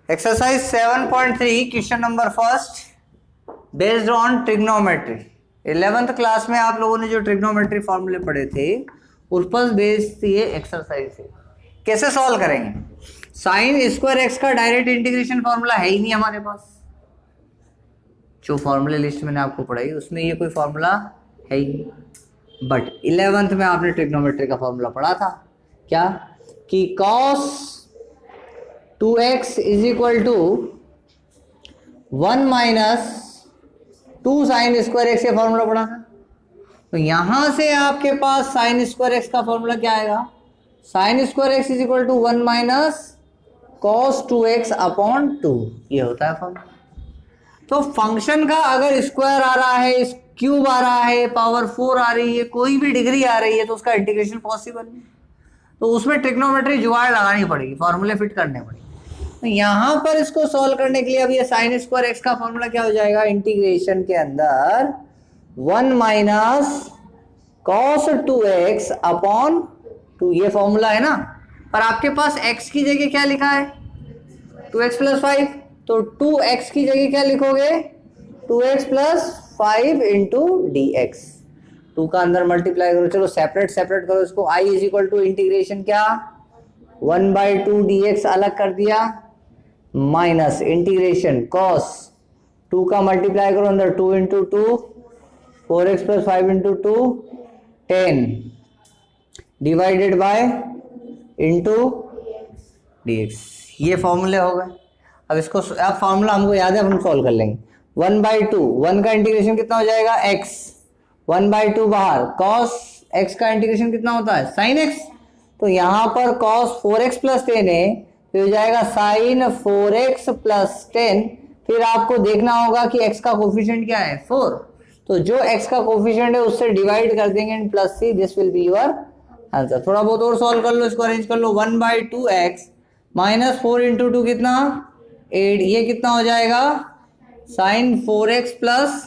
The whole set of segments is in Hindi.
Exercise 7.3 question number first based on trigonometry. 11th class में आप लोगों ने जो ट्रिग्नोमेट्री फॉर्मूले पढ़े थे उस पर बेस्ड ये एक्सरसाइज है। कैसे सॉल्व करेंगे? साइन स्क्वायर एक्स का डायरेक्ट इंटीग्रेशन फॉर्मूला है ही नहीं हमारे पास। जो फॉर्मूले लिस्ट मैंने आपको पढ़ाई उसमें ये कोई फॉर्मूला है ही नहीं। बट 11th में आपने ट्रिग्नोमेट्री का फॉर्मूला पढ़ा था क्या कि cos 2x is equal to 1 minus 2 sine square x, ये फॉर्मूला पढ़ा था। तो यहां से आपके पास साइन स्क्वायर एक्स का फॉर्मूला क्या आएगा? Sine square x is equal to 1 minus cos 2x upon 2, ये होता है फॉर्मूला। तो फंक्शन का अगर स्क्वायर आ रहा है, क्यूब आ रहा है, पावर 4 आ रही है, कोई भी डिग्री आ रही है तो उसका इंटीग्रेशन पॉसिबल नहीं। तो उसमें ट्रिग्नोमेट्री जुगाड़ लगानी पड़ेगी, फॉर्मूले फिट करने पड़ेंगे। तो यहां पर इसको सॉल्व करने के लिए अब ये साइन स्क्वायर एक्स का फॉर्मूला क्या हो जाएगा? इंटीग्रेशन के अंदर 1 माइनस cos 2x अपॉन 2, ये फॉर्मूला है ना। पर आपके पास x की जगह क्या लिखा है? 2x plus 5। तो 2x की जगह क्या लिखोगे? 2x plus 5 into dx। 2 का अंदर मल्टीप्लाई करो, चलो सेपरेट सेपरेट करो इसको। i is equal to integration क्या 1/2 dx अलग कर दिया, माइनस इंटीग्रेशन cos 2 का मल्टीप्लाई करो अंदर 2 into 2, 4x plus 5 into 2 10 divided by into dx। ये फॉर्मूले हो गए। अब इसको अब फॉर्मूला हमको याद है, हम सॉल्व कर लेंगे। 1/2, 1 का इंटीग्रेशन कितना हो जाएगा? x, 1/2 बाहर, cos x का इंटीग्रेशन कितना होता है? sin x। तो यहां पर cos 4x प्लस 10 है, तो हो जाएगा sin 4x प्लस 10। फिर आपको देखना होगा कि x का कोफिशिएंट क्या है? 4। तो जो x का कोफिशिएंट है उससे डिवाइड कर देंगे and plus c, this will be your answer. थोड़ा बहुत और सॉल्व कर लो, इसको अरेंज कर लो। 1/2x माइनस 4 इंटू 2 कितना? 8। ये कितना हो जाएगा? sin 4x plus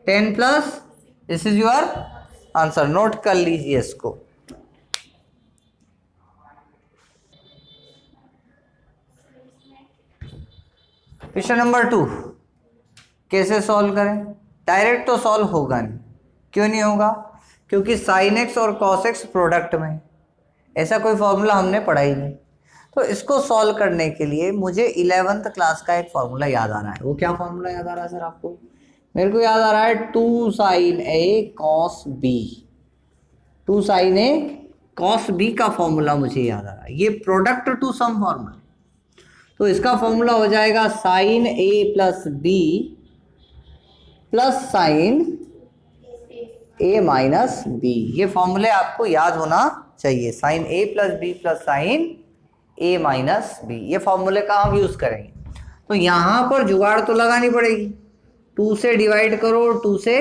10 plus, this is your answer. Note कर लीजिए इसको। क्वेश्चन नंबर 2 कैसे सॉल्व करें? डायरेक्ट तो सॉल्व होगा नहीं। क्यों नहीं होगा? क्योंकि sin x और cos x प्रोडक्ट में, ऐसा कोई फॉर्मूला हमने पढ़ा ही नहीं। तो इसको सॉल्व करने के लिए मुझे 11th क्लास का एक फॉर्मूला याद आ रहा है। वो क्या फॉर्मूला याद आ रहा है सर आपको? मेरे को याद आ रहा है 2 sin a cos b। 2 sin a cos b का फॉर्मूला मुझे याद आ रहा है। ये प्रोडक्ट टू सम फॉर्मूला, तो इसका फॉर्मूला हो जाएगा sin a plus b plus sin a minus b। ये फॉर्मूले आपको याद होना चाहिए। sin a plus b plus sin a minus b, ये फॉर्मूले का हम यूज करेंगे। तो यहां पर जुगाड़ तो लगानी पड़ेगी। 2 से डिवाइड करो, 2 से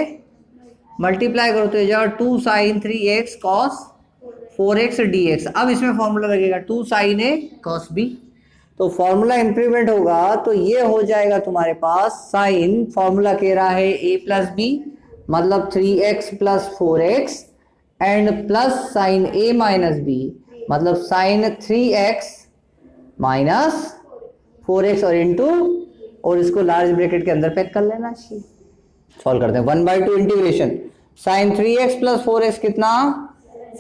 मल्टीप्लाई करो, तो ये जाएगा 2 sin 3x cos 4x dx। अब इसमें फॉर्मूला लगेगा 2 sin a cos b। तो फॉर्मूला इंप्लीमेंट होगा तो ये हो जाएगा तुम्हारे पास साइन, फॉर्मूला कह रहा है a प्लस b मतलब 3x plus 4x and plus sign a minus b मतलब साइन 3x माइनस 4x और इंटू, और इसको लार्ज ब्रैकेट के अंदर पैक कर लेना चाहिए। सॉल्व करते हैं। 1/2 integration sign 3x plus 4x कितना?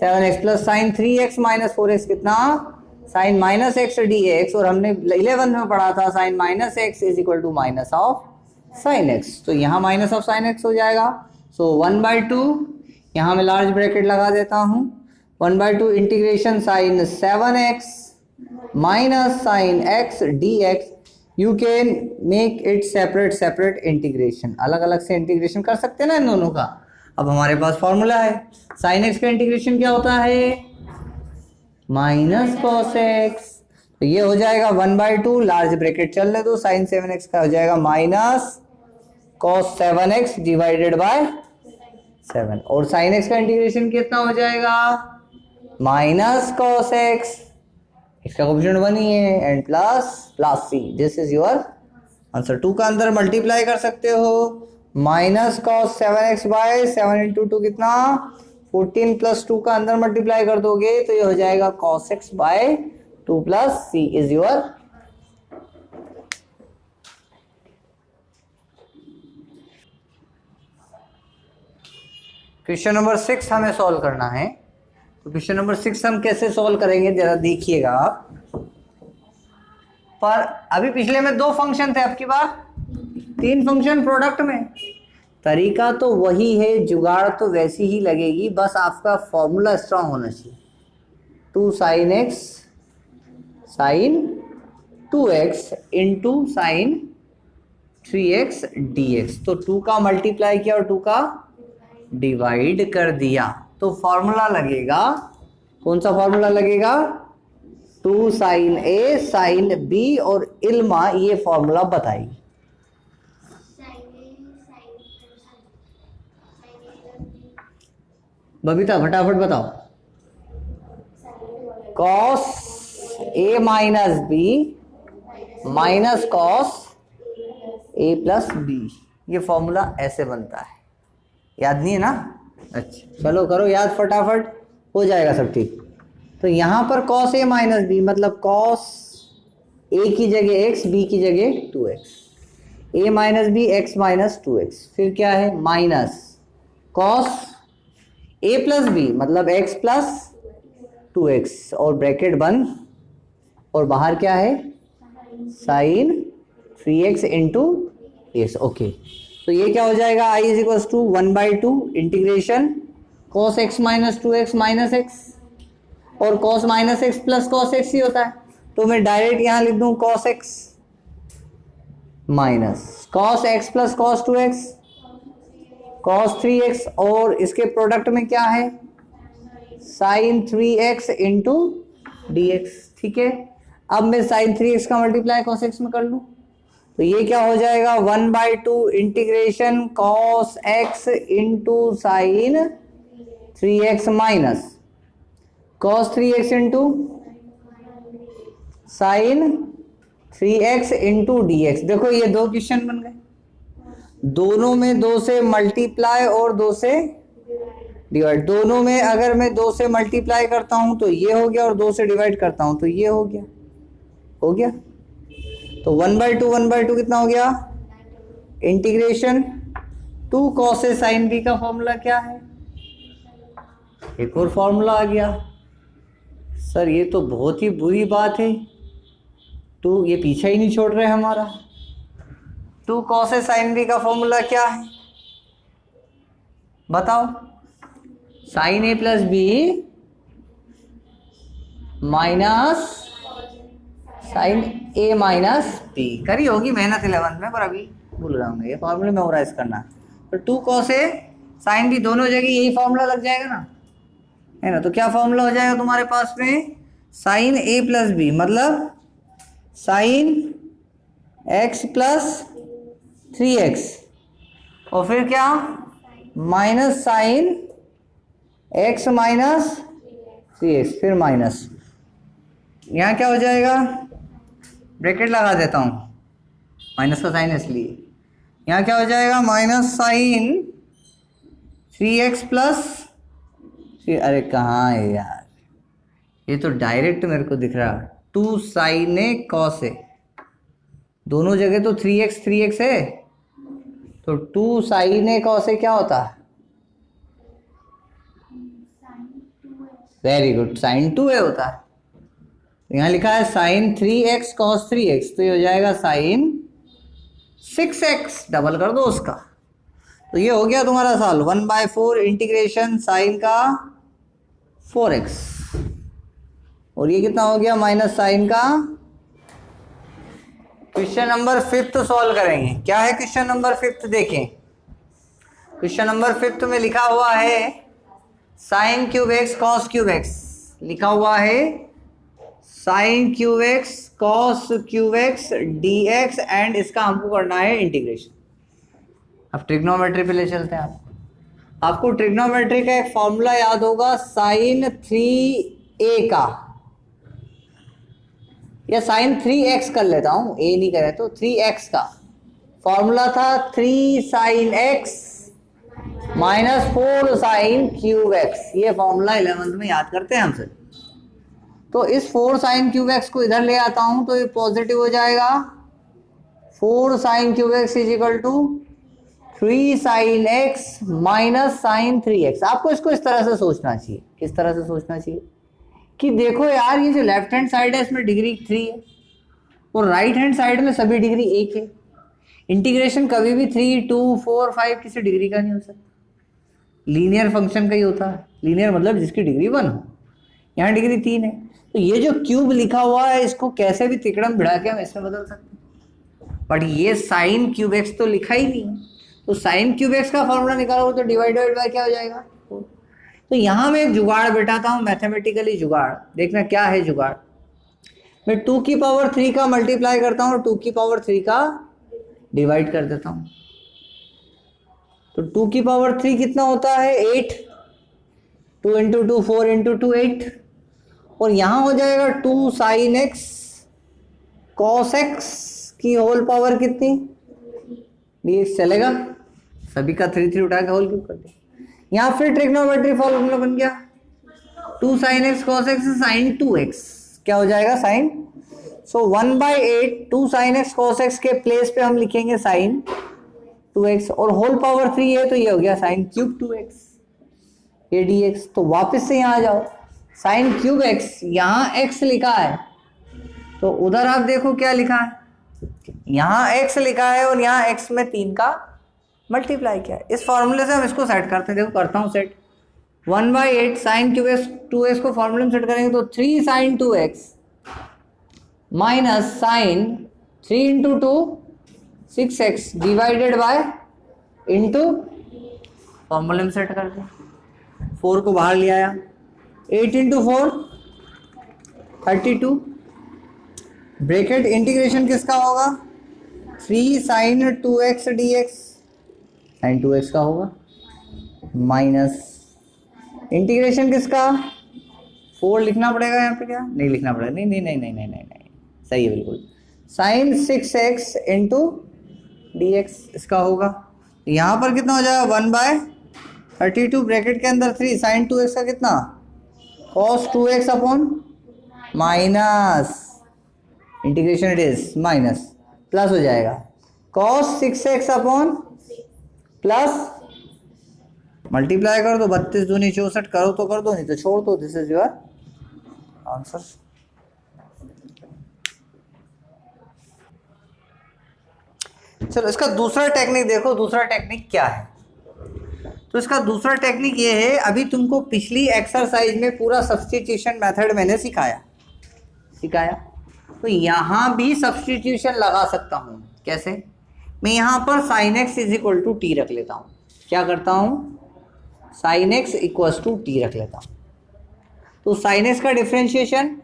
7x plus sign 3x minus 4x कितना? Sine minus x dx। और हमने 11th में पढ़ा था sine minus x is equal to minus of sine x। तो यहाँ माइनस ऑफ साइन x हो जाएगा। सो 1/2, यहाँ मैं लार्ज ब्रैकेट लगा देता हूँ। 1/2 integration sine 7x minus sine x dx। You can make it separate separate integration, अलग अलग से इंटीग्रेशन कर सकते हैं ना इन दोनों का। अब हमारे पास फॉर्मूला है साइन x का इंटीग्रेशन क्या होता है? Minus cos x। तो ये हो जाएगा 1/2, लार्ज ब्रैकेट चलने दो, साइन 7x का हो जाएगा minus cos 7x divided by 7। और साइन x का इंटीग्रेशन कितना हो जाएगा? माइनस cos x, इसका कोफिशिएंट 1 ही है, and plus c, this is your answer. 2 का अंदर मल्टीप्लाई कर सकते हो, minus cos 7x bye 7 into 2 कितना? 14 प्लस 2 का अंदर मल्टीप्लाई कर दोगे तो ये हो जाएगा cos x by 2 plus c is your question number 6 हमें सॉल्व करना है। तो क्वेश्चन नंबर 6 हम कैसे सॉल्व करेंगे जरा देखिएगा आप। पर अभी पिछले में 2 फंक्शन थे, आपकी बात 3 फंक्शन प्रोडक्ट में। तरीका तो वही है, जुगाड़ तो वैसी ही लगेगी, बस आपका फॉर्मूला स्ट्रांग होना चाहिए। 2 sin x sin 2x into sine 3x dx। तो 2 का मल्टीप्लाई किया और 2 का डिवाइड कर दिया, तो फॉर्मूला लगेगा, कौन सा फॉर्मूला लगेगा? 2 sin a sin b और इल्मा ये फॉर्मूला बताइए। बबीता फटाफट बताओ। cos a minus b minus cos a plus b, ये फॉर्मूला ऐसे बनता है। याद नहीं है ना? अच्छा चलो करो याद फटाफट, हो जाएगा सब ठीक। तो यहाँ पर cos a माइनस बी मतलब cos a की जगह x, b की जगह 2x, a minus b x minus 2x, फिर क्या है minus cos a plus b मतलब x प्लस 2x और ब्रैकेट बंद, और बाहर क्या है sign 3x into x। Okay, तो ये क्या हो जाएगा? i is equal to 1/2 integration cos x minus 2x minus x, और cos minus x plus cos x ही होता है, तो मैं डायरेक्ट यहां लिख दूं cos x minus cos x plus cos 2x cos 3x, और इसके प्रोडक्ट में क्या है sin 3x इंटू dx। ठीक है, अब मैं sin 3x का मल्टीप्लाई cos x में कर लूं, तो ये क्या हो जाएगा 1/2 integration cos x into sine 3x minus cos 3x into sine 3x into dx। देखो ये 2 क्वेश्चन बन गए, दोनों में 2 से मल्टीप्लाई और 2 से डिवाइड। दोनों में अगर मैं 2 से मल्टीप्लाई करता हूं तो ये हो गया, और 2 से डिवाइड करता हूं तो ये हो गया, हो गया। तो 1/2 कितना हो गया? Integration 2 cos a sin b का फॉर्मूला क्या है? एक और फॉर्मूला आ गया। सर ये तो बहुत ही बुरी बात है, तो ये पीछे ही नहीं छोड़ रहे हमारा। 2 cos a sin b का फॉर्मूला क्या है बताओ? Sine a plus b minus sine a minus b. करी होगी मेहनत 11th में, पर अभी भूल रहा हूँ, ये फॉर्मूला मेमोराइज करना। तो 2 cos a sin b दोनों जगह यही फॉर्मूला लग जाएगा ना, है ना? तो क्या फॉर्मूला हो जाएगा तुम्हारे पास में? साइन a प्लस बी मतलब साइन x प्लस 3x, और फिर क्या minus sine x minus 3x, फिर माइनस, यहाँ क्या हो जाएगा? ब्रैकेट लगा देता हूँ, माइनस का साइन इसलिए, यहाँ क्या हो जाएगा माइनस साइन 3x प्लस 3। अरे कहाँ है यार, ये तो डायरेक्ट मेरे को दिख रहा। 2 साइन ए कॉस ए, दोनों जगह तो 3x है, तो 2 साइन ए कॉस ए क्या होता है? वेरी गुड, साइन 2a होता है। यहाँ लिखा है साइन 3x cos 3x, तो ये हो जाएगा साइन 6x, डबल कर दो उसका, तो ये हो गया तुम्हारा सॉल 1/4 इंटीग्रेशन साइन का 4x, और ये कितना हो गया माइनस साइन का। क्वेश्चन नंबर 5 सॉल्व करेंगे। क्या है क्वेश्चन नंबर 5? देखें, क्वेश्चन नंबर 5 में लिखा हुआ है sign cube x cos cube x, लिखा हुआ है sign cube x cos cube x d x, and इसका हमको करना है इंटीग्रेशन। अब ट्रिग्नोमेट्री पे ले चलते हैं। आपको ट्रिग्नोमेट्री का एक फॉर्मूला याद होगा, साइन 3a का, या साइन 3x कर लेता हूं, a नहीं करे तो 3x का फॉर्मूला था 3 sine x minus 4 sine cube x. ये फॉर्मूला 11th में याद करते हैं हमसे। तो इस 4 साइन क्यूब एक्स को इधर ले आता हूं तो ये पॉजिटिव हो जाएगा। 4 sine cube x is equal to 3 sine x minus sine 3x। आपको इसको इस तरह से सोचना चाहिए। किस तरह से सोचना चाहिए कि देखो यार, ये जो लेफ्ट हैंड साइड है इसमें डिग्री 3 है और राइट हैंड साइड में सभी डिग्री 1 है। इंटीग्रेशन कभी भी 3, 2, 4, 5 किसी डिग्री का नहीं हो सकता, लीनियर फंक्शन का ही होता है। लीनियर मतलब जिसकी डिग्री 1 हो, यहाँ डिग्री 3 है। तो ये जो क्यूब लिखा हुआ है इसको कैसे भी तिकड़म भिड़ा के हम इसमें बदल सकते हैं, बट ये साइन क्यूब एक्स तो लिखा ही नहीं है। तो साइन क्यूब एक्स का फॉर्मूला निकालोगे तो डिवाइडेड बाय क्या हो जाएगा, 4। तो यहाँ मैं एक जुगाड़ बैठाता हूँ, मैथमेटिकली जुगाड़। देखना क्या है जुगाड़। मैं 2 की पावर 3 का मल्टीप्लाई करता हूँ और 2 की पावर 3 का डिवाइड कर देता हूँ। तो 2 की पावर 3 कितना होता है, 8। 2 इंटू 2 4 इंटू 2 8। और यहां हो जाएगा 2 साइन एक्स कॉस एक्स की होल पावर कितनी, dx चलेगा। सभी का 3 3 उठा के होल क्यूब कर दिया। यहां फिर ट्रिग्नोमेट्री फॉर्मूला बन गया 2 sine x cos x sine 2x। क्या हो जाएगा sine. So 1/8 2 sine x cos x के प्लेस पे हम लिखेंगे साइन 2x और होल पावर 3 है तो ये हो गया साइन क्यूब 2x ये dx। तो वापस से यहां आ जाओ, साइन क्यूब x, यहां x लिखा है तो उधर आप देखो क्या लिखा है, यहां x लिखा है और यहां x में 3 का मल्टीप्लाई किया है। इस फॉर्मूले से हम इसको सेट करते हैं। देखो करता हूं set. 1/8 sign cube x 2x को फॉर्मूले में सेट करेंगे तो 3 sine 2x minus sine 3 into 2 6x divided by into फॉर्मूले में सेट कर दिया। 4 को बाहर ले आया, 8 इंटू 4 32। ब्रैकेट इंटीग्रेशन किसका होगा, 3 sine 2x dx sign 2x का होगा माइनस इंटीग्रेशन किसका, 4 लिखना पड़ेगा यहाँ पे, क्या नहीं लिखना पड़ेगा, नहीं नहीं नहीं नहीं नहीं नहीं, नहीं। सही है बिल्कुल, साइन 6x इंटू dx इसका होगा। यहाँ पर कितना हो जाएगा 1/32 ब्रैकेट के अंदर 3 साइन 2x का कितना cos 2x upon minus integration it is minus plus हो जाएगा cos 6x upon plus multiply कर दो 32 दूनी 64 करो तो कर दो, नहीं तो छोड़ दो। This is your answer. चलो इसका दूसरा टेक्निक देखो, दूसरा टेक्निक क्या है। तो इसका दूसरा टेक्निक ये है, अभी तुमको पिछली एक्सरसाइज में पूरा सब्स्टिट्यूशन मेथड मैंने सिखाया। तो यहाँ भी सब्स्टिट्यूशन लगा सकता हूँ। कैसे, मैं यहाँ पर sine x is equal to t रख लेता हूँ। क्या करता हूँ, sine x equal to t रख लेता हूँ। तो साइन एक्स का differentiation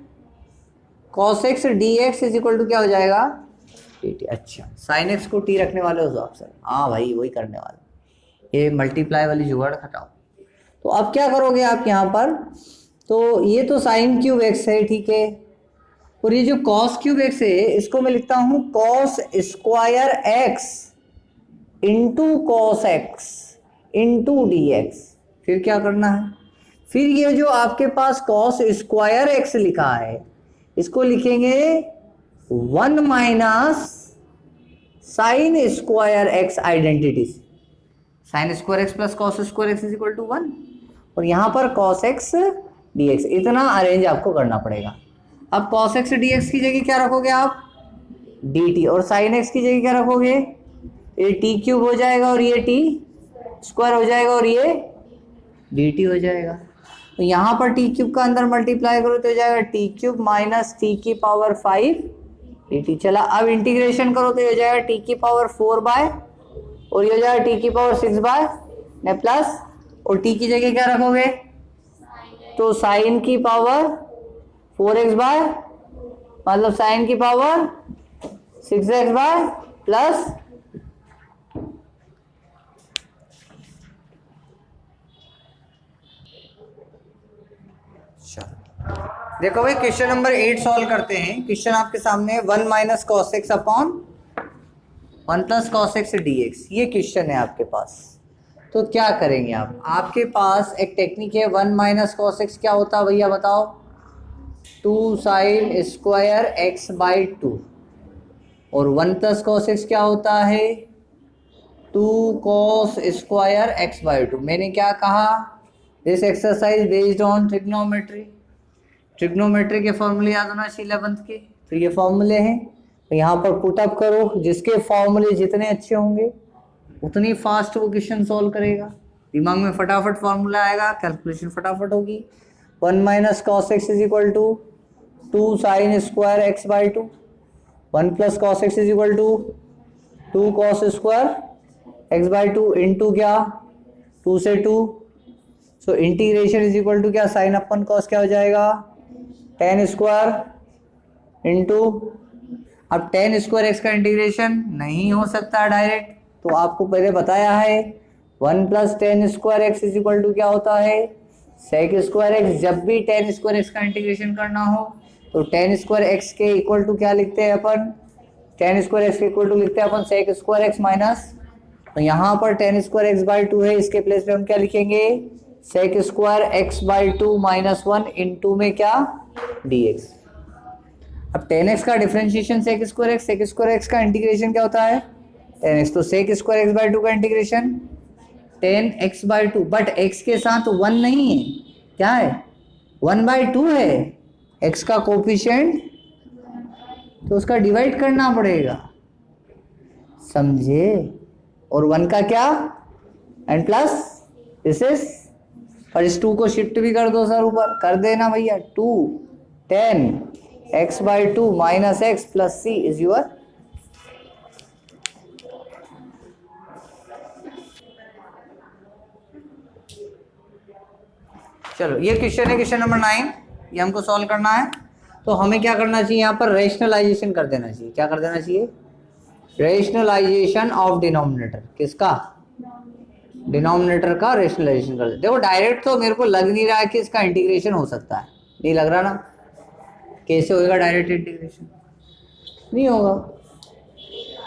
cos x d x is equal to क्या हो जाएगा टी। अच्छा, साइन एक्स को टी रखने वाले हो आप सर, हाँ भाई वही करने वाले, ये मल्टीप्लाई वाली जुगाड़ हटाओ। तो अब क्या करोगे आप यहाँ पर, तो ये तो साइन क्यूब एक्स है, ठीक है, और ये जो कॉस क्यूब एक्स है इसको मैं लिखता हूँ cos square x into cos x into d x. फिर क्या करना है, फिर ये जो आपके पास कॉस स्क्वायर एक्स लिखा है इसको लिखेंगे 1 minus sine square x identity से। Sine square x plus cos square x is equal to 1 और यहाँ पर कॉस एक्स डी एक्स। इतना अरेंज आपको करना पड़ेगा। अब कॉस एक्स डी एक्स की जगह क्या रखोगे आप, डी टी, और साइन एक्स की जगह क्या रखोगे, ये टी क्यूब हो जाएगा और ये टी स्क्वायर हो जाएगा और ये डी टी हो जाएगा। तो यहाँ पर टी क्यूब का अंदर मल्टीप्लाई करो तो हो जाएगा टी क्यूब माइनस टी की पावर 5 डी टी। चला अब इंटीग्रेशन करो तो ये हो जाएगा टी की पावर 4 बाय और ये हो जाएगा टी की पावर 6 बाय ने प्लस, और टी की जगह क्या रखोगे, तो साइन की पावर 4x बाय मतलब साइन की पावर 6x बाय प्लस देखो भाई क्वेश्चन नंबर 8 सॉल्व करते हैं। क्वेश्चन आपके सामने 1 minus cos x upon 1 plus cos x d x, ये क्वेश्चन है आपके पास। तो क्या करेंगे आप, आपके पास एक टेक्निक है 1 माइनस कॉस एक्स क्या होता है भैया बताओ, 2 साइन स्क्वायर एक्स बाई 2, और 1 प्लस कॉस एक्स क्या होता है 2 cos² x/2। मैंने क्या कहा, this exercise based on trigonometry. Trigonometry के फॉर्मूले याद होना चाहिए 11th के, तो ये फॉर्मूले हैं, तो यहाँ पर पुटअप करो। जिसके फॉर्मूले जितने अच्छे होंगे उतनी फास्ट वो क्वेश्चन सॉल्व करेगा, दिमाग में फटाफट फॉर्मूला आएगा, कैलकुलेशन फटाफट होगी। 1 - cos x = 2 sin² x/2, 1 + cos x = 2 cos² x/2 into क्या 2 से 2, so integration is equal to क्या sin/cos क्या हो जाएगा tan² इंटू, अब tan² x का इंटीग्रेशन नहीं हो सकता डायरेक्ट, तो आपको पहले बताया है 1 + tan² x = क्या होता है sec² x। जब भी tan² x का इंटीग्रेशन करना हो तो tan² x के इक्वल टू क्या लिखते हैं अपन, tan² x के इक्वल टू लिखते हैं अपन sec² x माइनस, तो यहाँ पर tan² x/2 है, इसके प्लेस पे हम क्या लिखेंगे sec² x/2 - 1 इंटू में क्या dx। अब tan x का डिफरेंशिएशन sec² x का इंटीग्रेशन क्या होता है tan x, तो sec² x/2 का integration tan x/2, but x के साथ 1 नहीं है, क्या है 1/2 है, x का कोफिशिएंट, तो उसका डिवाइड करना पड़ेगा, समझे। और 1 का क्या एंड प्लस दिस इज, और इस 2 को शिफ्ट भी कर दो सर ऊपर, कर देना भैया 2 tan x/2 - x + c is your, चलो ये क्वेश्चन है क्वेश्चन नंबर 9, ये हमको सॉल्व करना है। तो हमें क्या करना चाहिए, यहाँ पर रेशनलाइजेशन कर देना चाहिए। क्या कर देना चाहिए, रेशनलाइजेशन ऑफ डिनोमिनेटर, किसका डिनोमिनेटर का रेशनलाइजेशन कर दे। देखो डायरेक्ट तो मेरे को लग नहीं रहा है कि इसका इंटीग्रेशन हो सकता है, नहीं लग रहा ना, कैसे होएगा डायरेक्ट इंटीग्रेशन, नहीं होगा,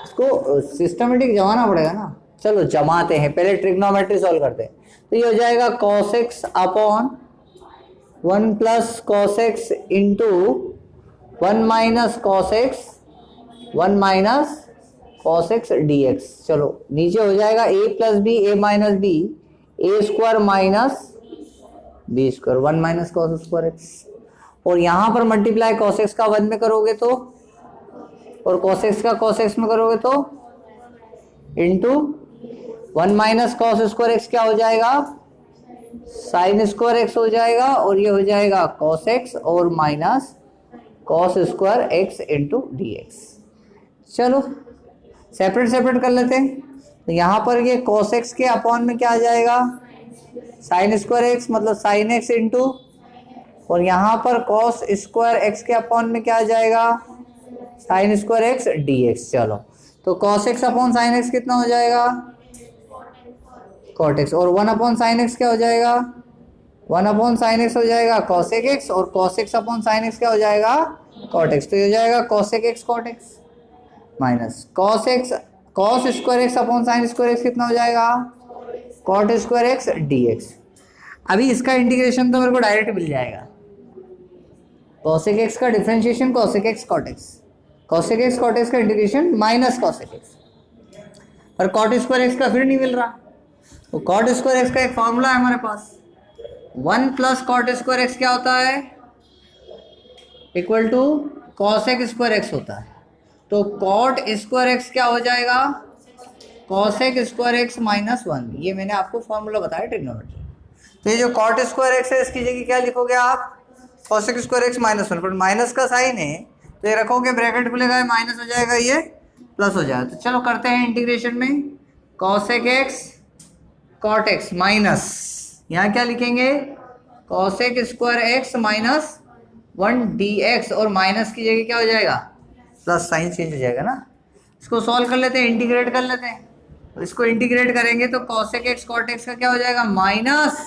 इसको सिस्टमेटिक जमाना पड़ेगा ना। चलो जमाते हैं, पहले ट्रिग्नोमेट्री सॉल्व करते हैं। तो ये हो जाएगा cos x upon 1 + cos x into 1 - cos x 1 - cos x dx। चलो नीचे हो जाएगा a + b a - b a² minus b², 1 - cos² x, और यहाँ पर मल्टीप्लाई cos x का 1 में करोगे तो, और cos x का cos x में करोगे तो इंटू 1 - cos² x क्या हो जाएगा sin² x हो जाएगा, और ये हो जाएगा cos x और minus cos² x into dx। चलो सेपरेट सेपरेट कर लेते हैं, तो यहाँ पर ये cos x के अपॉन में क्या आ जाएगा sin² x मतलब sin x इंटू, और यहाँ पर cos² x के अपॉन में क्या आ जाएगा sin² x dx। चलो तो cos x upon sin x कितना हो जाएगा cot x, और 1 sin x क्या हो जाएगा 1 sin x हो जाएगा cosec x, और cos x sin x क्या हो जाएगा cot x, तो ये हो जाएगा cosec x cot x minus cos x cos² x sin² x कितना हो जाएगा cot² x dx। अभी इसका इंटीग्रेशन तो मेरे को डायरेक्ट मिल जाएगा, cosec x का differentiation cosec x cot x, cosec x cot x का इंटीग्रेशन माइनस cosec x, और cot² x का फिर नहीं मिल रहा, तो cot² x का एक फॉर्मूला है हमारे पास, 1 + cot² x क्या होता है इक्वल टू cosec² x होता है, तो cot² x क्या हो जाएगा cosec² x - 1, ये मैंने आपको फॉर्मूला बताया ट्रिग्नोमेट्री। तो ये जो cot² x है इसकी जगह क्या लिखोगे आप cosec² x - 1, पर माइनस का साइन है तो ये रखोगे ब्रैकेट खुलेगा, माइनस हो जाएगा, ये प्लस हो जाएगा। तो चलो करते हैं इंटीग्रेशन में, cosec x cot x minus, यहाँ क्या लिखेंगे cosec² x - 1 dx, और माइनस की जगह क्या हो जाएगा प्लस, साइन चेंज हो जाएगा ना। इसको सॉल्व कर लेते हैं, इंटीग्रेट कर लेते हैं, तो इसको इंटीग्रेट करेंगे तो cosec x cot x का क्या हो जाएगा माइनस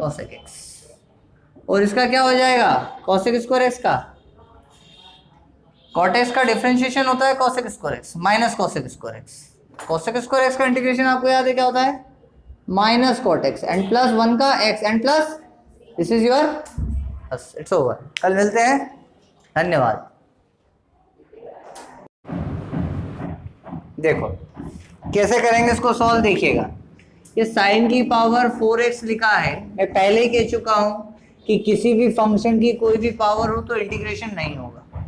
cosec x, और इसका क्या हो जाएगा cosec² x का, cot x का डिफरेंशिएशन होता है cosec² x minus cosec² x, cosec² x का इंटीग्रेशन आपको याद है क्या होता है minus cot x and plus 1 का x and plus this is your, बस इट्स ओवर। कल मिलते हैं, धन्यवाद। देखो कैसे करेंगे इसको सॉल्व देखिएगा। ये साइन की पावर 4x लिखा है, मैं पहले ही कह चुका हूं कि किसी भी फंक्शन की कोई भी पावर हो तो इंटीग्रेशन नहीं होगा,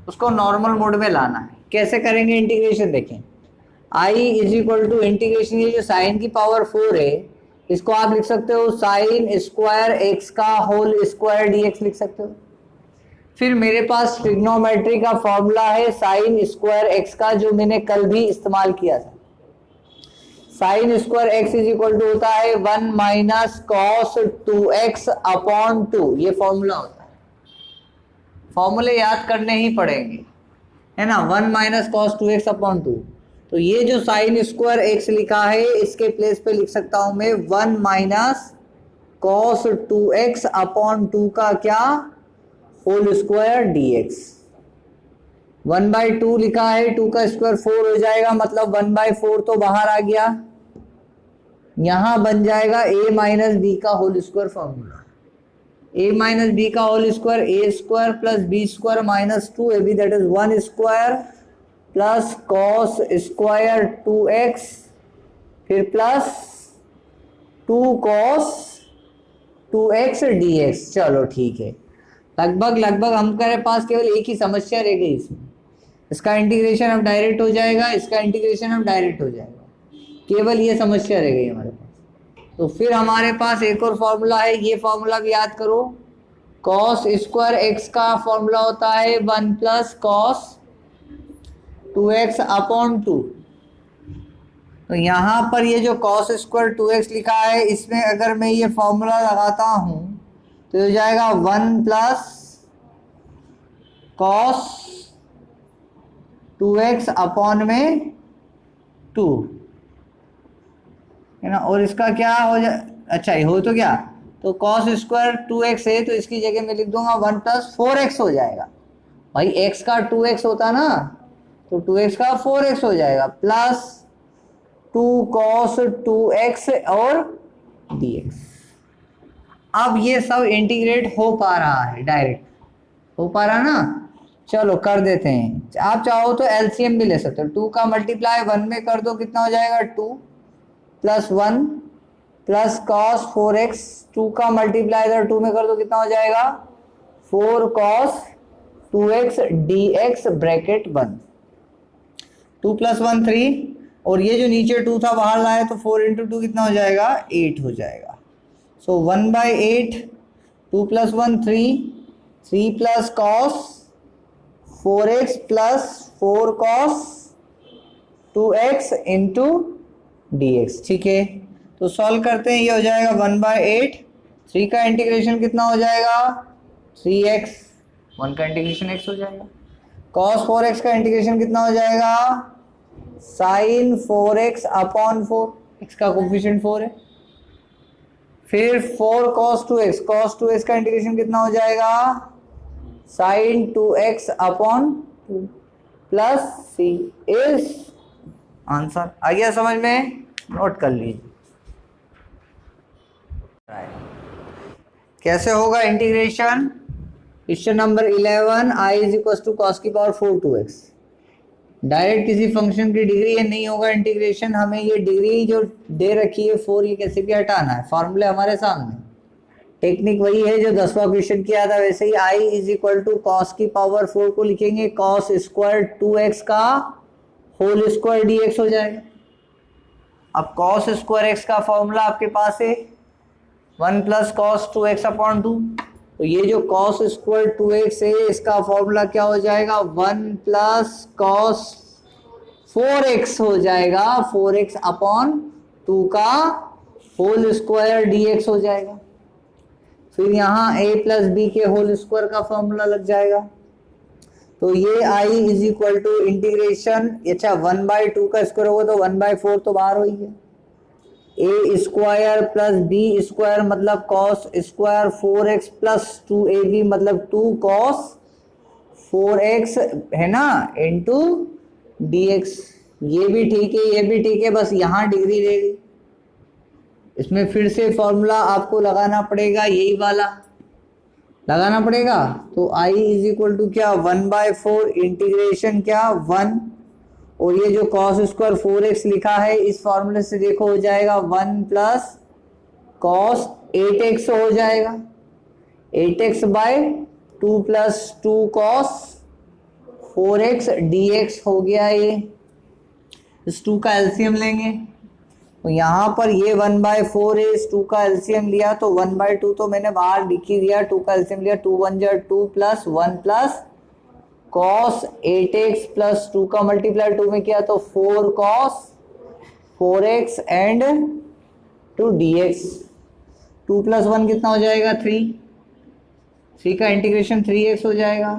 उसको नॉर्मल मोड में लाना है। कैसे करेंगे इंटीग्रेशन देखें। i is equal to integration, ये जो साइन की पावर 4 है इसको आप लिख सकते हो साइन स्क्वायर x का होल स्क्वायर dx लिख सकते हो। फिर मेरे पास ट्रिग्नोमेट्री का फॉर्मूला है साइन स्क्वायर x का, जो मैंने कल भी इस्तेमाल किया था। Sine square x is equal to होता है 1 माइनस कॉस 2x अपॉन 2, ये फॉर्मूला होता है। फॉर्मूले याद करने ही पड़ेंगे, है ना। 1 माइनस कॉस 2x अपॉन 2, तो ये जो साइन स्क्वायर x लिखा है इसके प्लेस पे लिख सकता हूं मैं 1 माइनस कॉस 2x अपॉन 2 का क्या होल स्क्वायर dx। 1/2 लिखा है, 2 का स्क्वायर 4 हो जाएगा, मतलब 1/4 तो बाहर आ गया। यहां बन जाएगा a माइनस बी का whole square formula. a minus b का whole square a square plus b square minus 2ab, that is 1 square plus cos square 2x, फिर प्लस 2 कॉस 2x dx। चलो ठीक है, लगभग हमारे पास केवल एक ही समस्या रह गई इसमें। इसका इंटीग्रेशन अब डायरेक्ट हो जाएगा, इसका इंटीग्रेशन अब डायरेक्ट हो जाएगा, केवल ये समस्या रह गई हमारे पास। तो फिर हमारे पास एक और फॉर्मूला है, ये फॉर्मूला भी याद करो। कॉस स्क्वायर एक्स का फॉर्मूला होता है 1 प्लस कॉस 2x अपॉन 2। तो यहाँ पर ये जो कॉस स्क्वायर 2x लिखा है, इसमें अगर मैं ये फॉर्मूला लगाता हूँ तो हो जाएगा 1 प्लस कॉस 2x अपॉन में 2, है ना। और इसका क्या हो जाए, अच्छा ये हो तो क्या, तो कॉस स्क्वायर 2x है तो इसकी जगह मैं लिख दूंगा 1 प्लस 4x हो जाएगा। भाई x का 2x होता ना, तो 2x का 4x हो जाएगा, प्लस 2 कॉस 2x और dx। अब ये सब इंटीग्रेट हो पा रहा है, डायरेक्ट हो पा रहा ना। चलो कर देते हैं, आप चाहो तो एलसीएम भी ले सकते हो। 2 का मल्टीप्लाई 1 में कर दो, कितना हो जाएगा 2 प्लस 1 प्लस कॉस 4x, 2 का मल्टीप्लाई इधर 2 में कर दो, कितना हो जाएगा 4 कॉस 2x dx ब्रैकेट बंद। 2 प्लस 1 3, और ये जो नीचे 2 था बाहर लाए तो 4 इंटू 2 कितना हो जाएगा 8 हो जाएगा। सो 1/8, 2 plus 1 3, 3 plus cos 4x plus 4 cos 2x into dx। ठीक है, तो सॉल्व करते हैं, ये हो जाएगा 1/8, 3 का इंटीग्रेशन कितना हो जाएगा 3x, 1 का इंटीग्रेशन x हो जाएगा। cos 4x का इंटीग्रेशन कितना हो जाएगा sin 4x अपॉन 4, x का कोफिशिएंट 4 है। फिर 4 cos 2x का इंटीग्रेशन कितना हो जाएगा sin 2x upon 2 plus c is answer. आ गया समझ में, नोट कर लीजिए। कैसे होगा integration, question number 11, i is equal to cos की पावर 4 2x। डायरेक्ट किसी फंक्शन की डिग्री ये नहीं होगा इंटीग्रेशन, हमें ये डिग्री जो दे रखी है 4, ये कैसे भी हटाना है। फॉर्मूले हमारे सामने, टेक्निक वही है जो 10वां क्वेश्चन किया था, वैसे ही i is equal to cos की पावर 4 को लिखेंगे कॉस स्क्वायर 2x का होल स्क्वायर dx हो जाएगा। अब कॉस स्क्वायर x का फॉर्मूला आपके पास है 1 प्लस कॉस 2x अपॉन 2, तो ये जो कॉस स्क्वायर 2x है इसका फॉर्मूला क्या हो जाएगा 1 प्लस कॉस 4x हो जाएगा, 4x अपॉन 2 का होल स्क्वायर dx हो जाएगा। फिर यहाँ a प्लस बी के होल स्क्वायर का फॉर्मूला लग जाएगा। तो ये i is equal to integration, अच्छा 1/2 का स्क्वायर होगा तो 1/4 तो बाहर हो ही गया, a square plus b square मतलब cos square 4x plus 2ab मतलब 2 कॉस 4x है ना इंटू dx। ये भी ठीक है, ये भी ठीक है, बस यहाँ डिग्री रहेगी। इसमें फिर से फॉर्मूला आपको लगाना पड़ेगा, यही वाला लगाना पड़ेगा। तो i इज इक्वल टू क्या 1/4 इंटीग्रेशन क्या 1 और ये जो cos स्क्वायर 4x लिखा है इस फॉर्मूले से देखो हो जाएगा 1 प्लस cos 8x हो जाएगा, 8x bye 2 plus 2 cos 4x dx हो गया। ये इस 2 का एलसीएम लेंगे तो यहाँ पर ये 1/4 है, इस 2 का एलसीएम लिया तो 1/2 तो मैंने बाहर लिख ही दिया, 2 का एलसीएम लिया 2 1 जा 2 plus 1 plus cos 8x plus 2 का मल्टीप्लाई 2 में किया तो 4 cos 4x and 2 dx। 2 plus 1 कितना हो जाएगा 3, 3 का इंटीग्रेशन 3x हो जाएगा।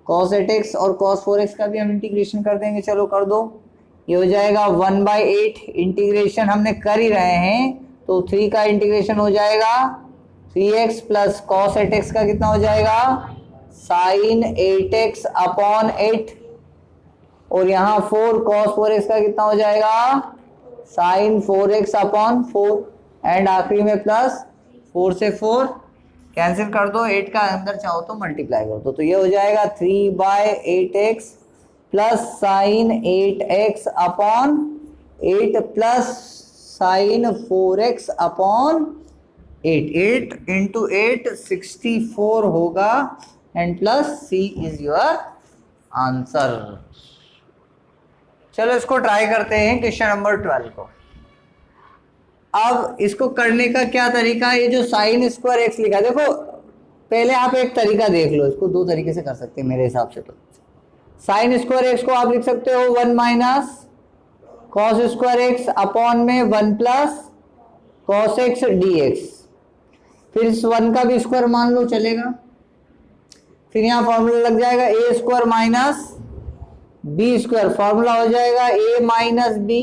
cos 8x और cos 4x का भी हम इंटीग्रेशन कर देंगे, चलो कर दो। ये हो जाएगा 1/8, इंटीग्रेशन हमने कर ही रहे हैं तो 3 का इंटीग्रेशन हो जाएगा 3x प्लस cos 8x का कितना हो जाएगा sin 8x अपॉन 8 और यहाँ 4 cos 4x का कितना हो जाएगा sin 4x अपॉन 4 एंड आखिरी में प्लस 4 से 4 कैंसिल कर दो, 8 का अंदर चाहो तो मल्टीप्लाई कर दो तो ये हो जाएगा 3/8x plus sign 8x upon 8 plus sign 4x upon 8, 8 into 8 64 होगा and plus C is your answer. चलो इसको ट्राई करते हैं क्वेश्चन नंबर 12 को। अब इसको करने का क्या तरीका है, ये जो साइन स्क्वायर x लिखा देखो, पहले आप एक तरीका देख लो, इसको 2 तरीके से कर सकते हैं मेरे हिसाब से। तो साइन स्क्वायर x को आप लिख सकते हो 1 minus cos square x upon में 1 प्लस कॉस x dx, फिर इस 1 का भी स्क्वायर मान लो चलेगा, फिर यहाँ फॉर्मूला लग जाएगा a square minus b square, formula हो जाएगा a माइनस b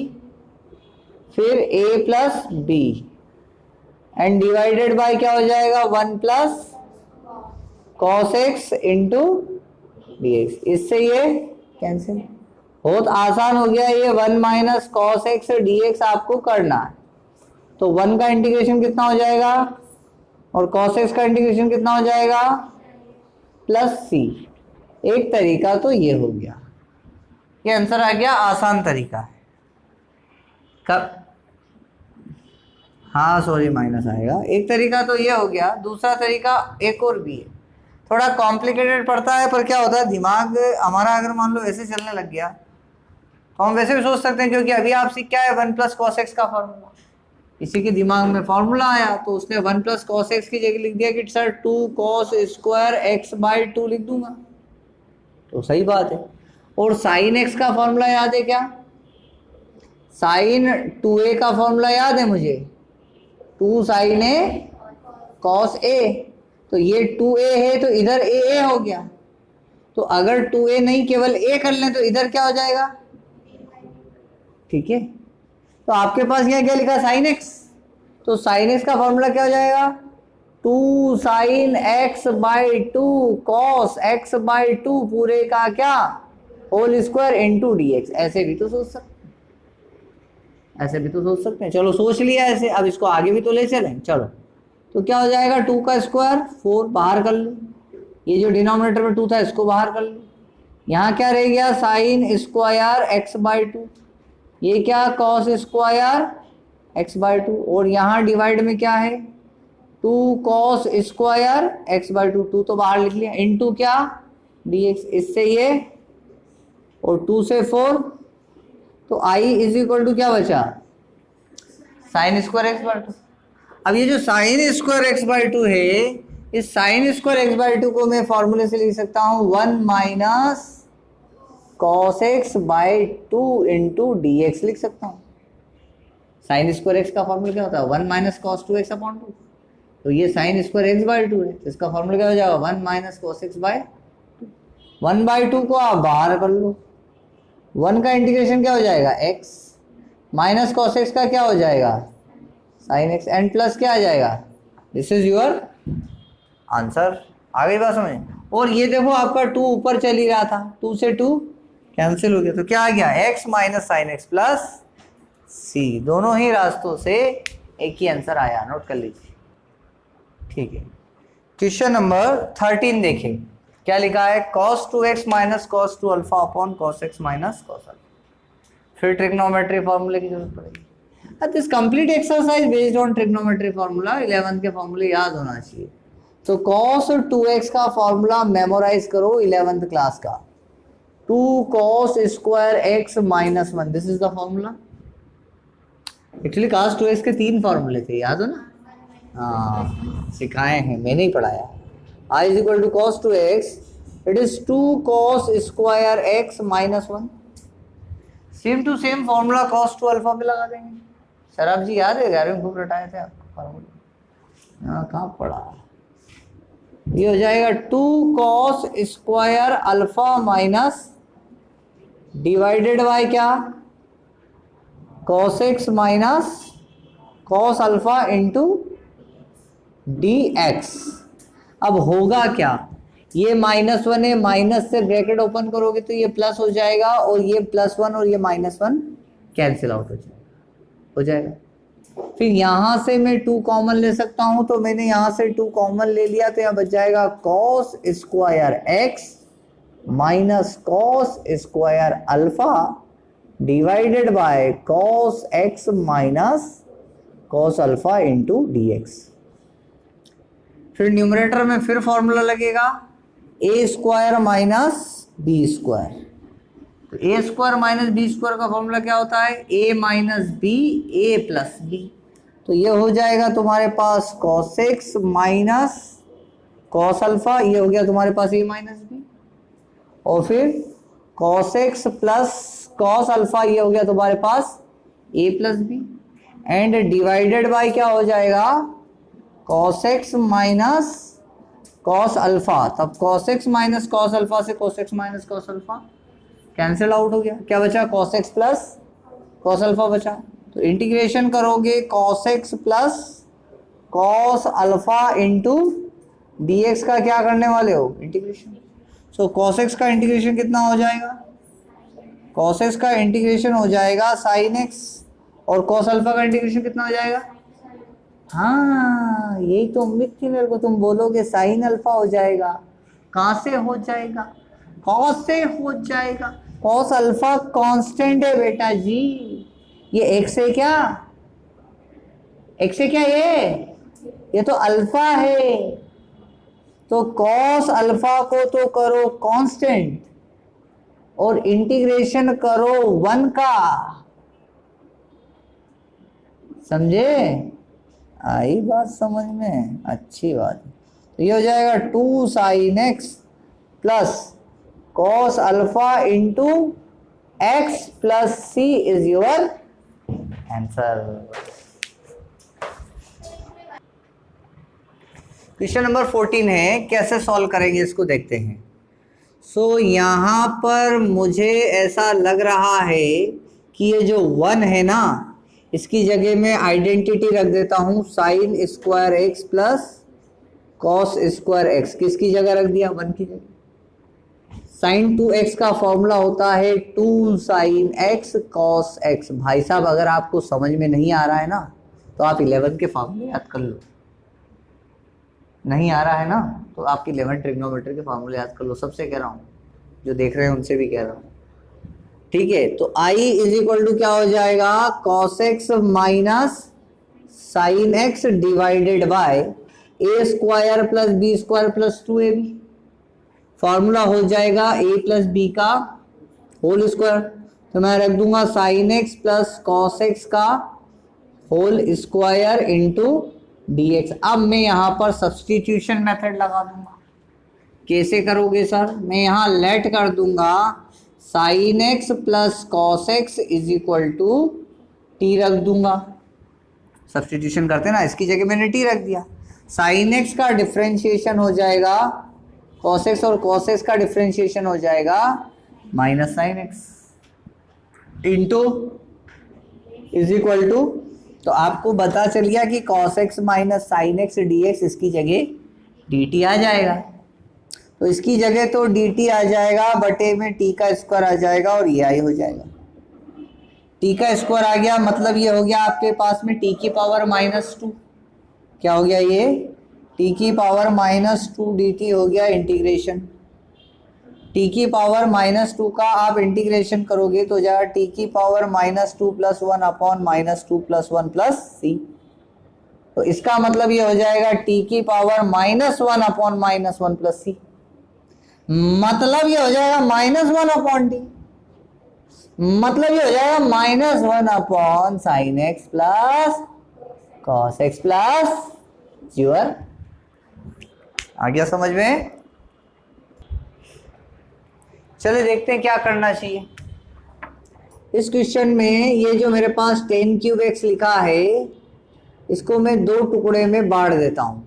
फिर a plus b and divided by क्या हो जाएगा 1 plus cos x into dx। इससे ये कैंसिल, बहुत आसान हो गया ये। 1 माइनस कॉस x dx आपको करना है तो 1 का इंटीग्रेशन कितना हो जाएगा और कॉस x का इंटीग्रेशन कितना हो जाएगा प्लस c। एक तरीका तो ये हो गया, ये आंसर आ गया, आसान तरीका है। कब हाँ सॉरी माइनस आएगा। एक तरीका तो ये हो गया, दूसरा तरीका एक और भी है, थोड़ा कॉम्प्लिकेटेड पड़ता है पर क्या होता है दिमाग हमारा अगर मान लो ऐसे चलने लग गया तो हम वैसे भी सोच सकते हैं, क्योंकि अभी आप सीख क्या है 1 प्लस कॉस एक्स का फॉर्मूला, इसी के दिमाग में फॉर्मूला आया तो उसने 1 प्लस कॉस एक्स की जगह लिख दिया कि sir 2 cos square x by 2 लिख दूंगा, तो सही बात है। और साइन एक्स का फॉर्मूला याद है क्या, साइन 2a का फॉर्मूला याद है मुझे, 2 साइन ए कॉस ए, तो ये 2a है तो इधर a हो गया, तो अगर 2a नहीं केवल a कर लें तो इधर क्या हो जाएगा, ठीक है। तो आपके पास यहाँ क्या लिखा साइन x, तो साइन x का फॉर्मूला क्या हो जाएगा 2 sine x by 2 cos x by 2 पूरे का क्या होल स्क्वायर इंटू dx। ऐसे भी तो सोच सकते हैं, ऐसे भी तो सोच सकते हैं। चलो सोच लिया ऐसे, अब इसको आगे भी तो ले चलें। चलो तो क्या हो जाएगा 2 का स्क्वायर 4 बाहर कर लो, ये जो डिनोमिनेटर में 2 था इसको बाहर कर लो, यहाँ क्या रह गया साइन स्क्वायर x बाई 2, ये क्या कॉस स्क्वायर x बाई 2 और यहाँ डिवाइड में क्या है 2 कॉस स्क्वायर x बाई 2, 2 तो बाहर लिख लिया इंटू क्या dx, इससे ये और 2 से 4 तो i इज इक्वल टू क्या बचा साइन स्क्वायर x बाई 2। अब ये जो साइन स्क्वायर एक्स बाई 2 है, इस साइन स्क्वायर एक्स बाई 2 को मैं फॉर्मूले से लिख सकता हूँ 1 minus cos x by 2 into d x लिख सकता हूँ। साइन स्क्वायर एक्स का फॉर्मूला क्या होता है 1 माइनस कॉस 2 एक्स अपॉन 2, तो ये साइन स्क्वायर एक्स बाई 2 है, तो इसका फॉर्मूला क्या हो जाएगा 1 माइनस कॉस एक्स बाई 2। 1/2 को आप बाहर कर लो, 1 का इंटीग्रेशन क्या हो जाएगा x माइनस कॉस एक्स का क्या हो जाएगा साइन एक्स एंड प्लस क्या आ जाएगा, दिस इज योर आंसर। आ गई बात समझ। और ये देखो आपका 2 ऊपर चल ही रहा था, 2 से 2 कैंसिल हो गया, तो क्या आ गया x minus sine x plus c। दोनों ही रास्तों से एक ही आंसर आया, नोट कर लीजिए, ठीक है। क्वेश्चन नंबर 13 देखें क्या लिखा है, cos 2x minus cos 2 alpha upon cos x minus cos alpha. फिर ट्रिग्नोमेट्री फॉर्मूले की जरूरत पड़ेगी। This complete exercise based on trigonometry formula, 11th के फॉर्मूले याद होना चाहिए। तो cos 2x का फॉर्मूला मेमोराइज करो 11th क्लास का, 2 cos square x minus 1, this is the formula. Actually cos 2x के 3 फॉर्मूले थे, याद हो ना? हाँ सिखाए हैं, मैंने ही पढ़ाया। I is equal to cos 2x, it is 2 cos square x minus 1। Same to same formula cos 2 alpha पे लगा देंगे। सर आप जी याद है 11वीं बुक रटाए थे आपको फॉर्मूला? हाँ कहाँ पढ़ा? ये हो जाएगा 2 cos square alpha minus divided by क्या, cos x minus cos alpha into dx। अब होगा क्या, ये -1 है, माइनस से ब्रैकेट ओपन करोगे तो ये प्लस हो जाएगा, और ये +1 और ये -1 कैंसिल आउट हो जाएगा। फिर यहाँ से मैं 2 कॉमन ले सकता हूँ, तो मैंने यहाँ से 2 कॉमन ले लिया, तो यहाँ बच जाएगा cos square x minus cos square alpha divided by cos x minus cos alpha into dx। फिर न्यूमरेटर में फिर फॉर्मूला लगेगा a square minus b square. तो a square minus b square का फॉर्मूला क्या होता है, a minus b a plus b. तो ये हो जाएगा तुम्हारे पास cos x minus cos alpha, ये हो गया तुम्हारे पास a माइनस बी, और फिर cos x plus cos alpha, ये हो गया तुम्हारे पास a plus b, and divided by क्या हो जाएगा, cos x minus cos alpha. तब cos x minus cos alpha से cos x minus cos alpha cancel out हो गया, क्या बचा, cos x plus cos alpha बचा। तो इंटीग्रेशन करोगे cos x plus cos alpha into dx का क्या करने वाले हो, इंटीग्रेशन। सो cos x का इंटीग्रेशन कितना हो जाएगा, cos x का इंटीग्रेशन हो जाएगा sin x, और cos अल्फा का इंटीग्रेशन कितना हो जाएगा, हाँ यही तो उम्मीद थी मेरे को, तुम बोलोगे sin अल्फा हो जाएगा। कहाँ से हो जाएगा, cos से हो जाएगा। cos अल्फा कांस्टेंट है बेटा जी, ये x है क्या, x है क्या, ये तो अल्फा है। तो cos अल्फा को तो करो कांस्टेंट, और इंटीग्रेशन करो 1 का, समझे, आई बात समझ में, अच्छी बात। तो ये हो जाएगा 2 sin x plus cos alpha into x plus c is your answer. Question number 14 है, कैसे सॉल्व करेंगे इसको देखते हैं। सो यहाँ पर मुझे ऐसा लग रहा है कि ये जो 1 है ना, इसकी जगह में आइडेंटिटी रख देता हूँ sin square x plus cos square x। किसकी जगह रख दिया, 1 की जगह। sin 2x का फॉर्मूला होता है 2 sin x cos x। भाई साहब अगर आपको समझ में नहीं आ रहा है ना, तो आप 11 के फॉर्मूले याद कर लो। नहीं आ रहा है ना, तो आपकी 11 ट्रिग्नोमेट्री के फॉर्मूले याद कर लो। सबसे कह रहा हूँ, जो देख रहे हैं उनसे भी कह रहा हूँ, ठीक है। तो i इज इक्वल टू क्या हो जाएगा, cos x minus sine x divided by a square plus b square plus 2ab। Formula हो जाएगा a प्लस बी का होल स्क्वायर। तो मैं रख दूंगा sine x plus cos x का होल स्क्वायर इंटू dx। अब मैं यहाँ पर सब्सटीट्यूशन मेथड लगा दूंगा। कैसे करोगे सर, मैं यहाँ लेट कर दूंगा sine x plus cos x is equal to t रख दूंगा। सब्सटीट्यूशन करते ना, इसकी जगह मैंने टी रख दिया। साइन x का डिफ्रेंशिएशन हो जाएगा कॉस एक्स, और कॉस एक्स का डिफ्रेंशिएशन हो जाएगा minus sine x into is equal to. तो आपको पता चल गया कि cos x minus sine x d x, इसकी जगह डी टी आ जाएगा। तो इसकी जगह तो डी टी आ जाएगा, बटे में टी का स्क्वायर आ जाएगा, और ये आई हो जाएगा। टी का स्क्वायर आ गया, मतलब ये हो गया आपके पास में टी की पावर -2। क्या हो गया, ये टी की पावर -2 डी टी हो गया इंटीग्रेशन। टी की पावर -2 का आप इंटीग्रेशन करोगे तो जाएगा टी की पावर -2 + 1 अपॉन -2 + 1 प्लस सी। तो इसका मतलब ये हो जाएगा टी की पावर -1 अपॉन -1 प्लस सी, मतलब ये हो जाएगा -1 अपॉन टी, मतलब ये हो जाएगा -1 upon sine x plus cos x plus your. आ गया समझ में? चलो देखते हैं क्या करना चाहिए इस क्वेश्चन में। ये जो मेरे पास 10³ लिखा है इसको मैं 2 टुकड़े में बांट देता हूं,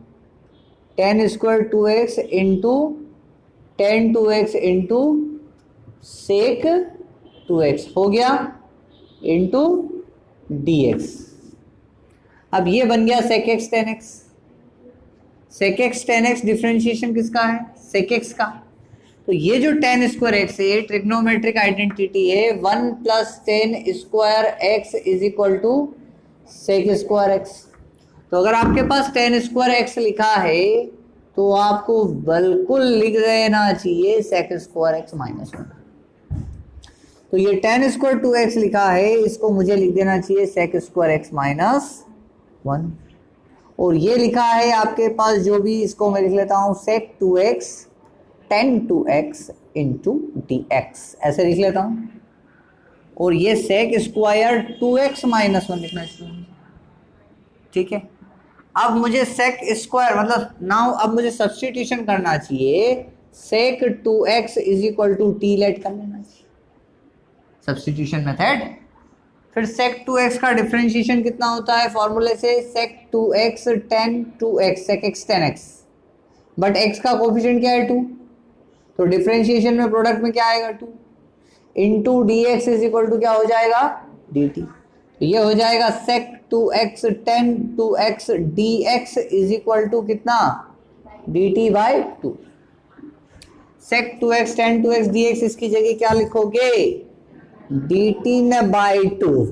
10² 2x into 10 2x into sec 2x हो गया इंटू dx। अब ये बन गया sec x tan x। sec x tan x differentiation किसका है? sec x का। तो ये जो tan स्क्वायर एक्स है ट्रिग्नोमेट्रिक आइडेंटिटी है, 1 + tan square x is equal to sec square x. तो अगर आपके पास tan स्क्वायर एक्स लिखा है तो आपको बिल्कुल लिख देना चाहिए sec स्क्वायर एक्स -1। तो ये tan स्क्वायर 2x लिखा है, इसको मुझे लिख देना चाहिए sec स्क्वायर एक्स -1। और ये लिखा है आपके पास जो भी, इसको मैं लिख लेता हूँ sec 2x tan 2x into dx, ऐसे लिख लेता हूँ। और ये sec स्क्वायर 2x -1 लिखना चाहिए, ठीक है। अब मुझे sec स्क्वायर मतलब नाउ अब मुझे सब्स्टिट्यूशन करना चाहिए, sec 2x is equal to t let कर लेना चाहिए, सब्स्टिट्यूशन मेथड। फिर sec 2x का डिफरेंशिएशन कितना होता है फॉर्मूले से, sec 2x tan 2x sec x tan x, but x का कोफिशिएंट क्या है 2, तो डिफरेंशिएशन में प्रोडक्ट में क्या आएगा 2 into dx is equal to क्या हो जाएगा dt। तो ये हो जाएगा sec 2x tan 2x dx is equal to कितना dt/2। sec 2x tan 2x dx इसकी जगह क्या लिखोगे dt/2।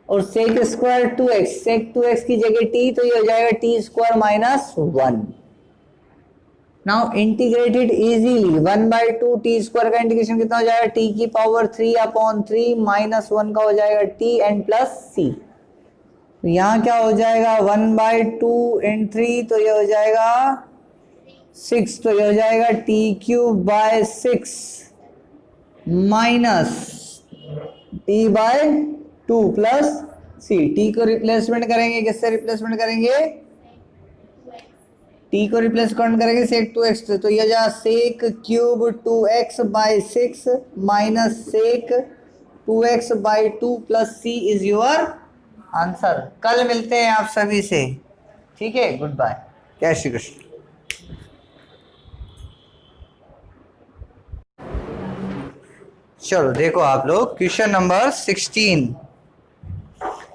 और sec square 2x sec 2x की जगह t, तो ये हो जाएगा t² -1। Now integrated easily 1/2 T square का इंटीग्रेशन कितना हो जाएगा t की पावर 3/3 -1 का हो जाएगा t एंड प्लस c। तो यहाँ क्या हो जाएगा 1/2 इन 3, तो ये हो जाएगा 6, तो ये हो जाएगा t³/6 minus t/2 plus c। t को रिप्लेसमेंट करेंगे, किससे रिप्लेसमेंट करेंगे, t को रिप्लेस कौन करेंगे sec 2x, तो ये जा sec³ 2x/6 minus sec2x/2 plus c is your answer. कल मिलते हैं आप सभी से, ठीक है, गुड बाय, जय श्री कृष्ण। चलो देखो आप लोग क्वेश्चन नंबर 16।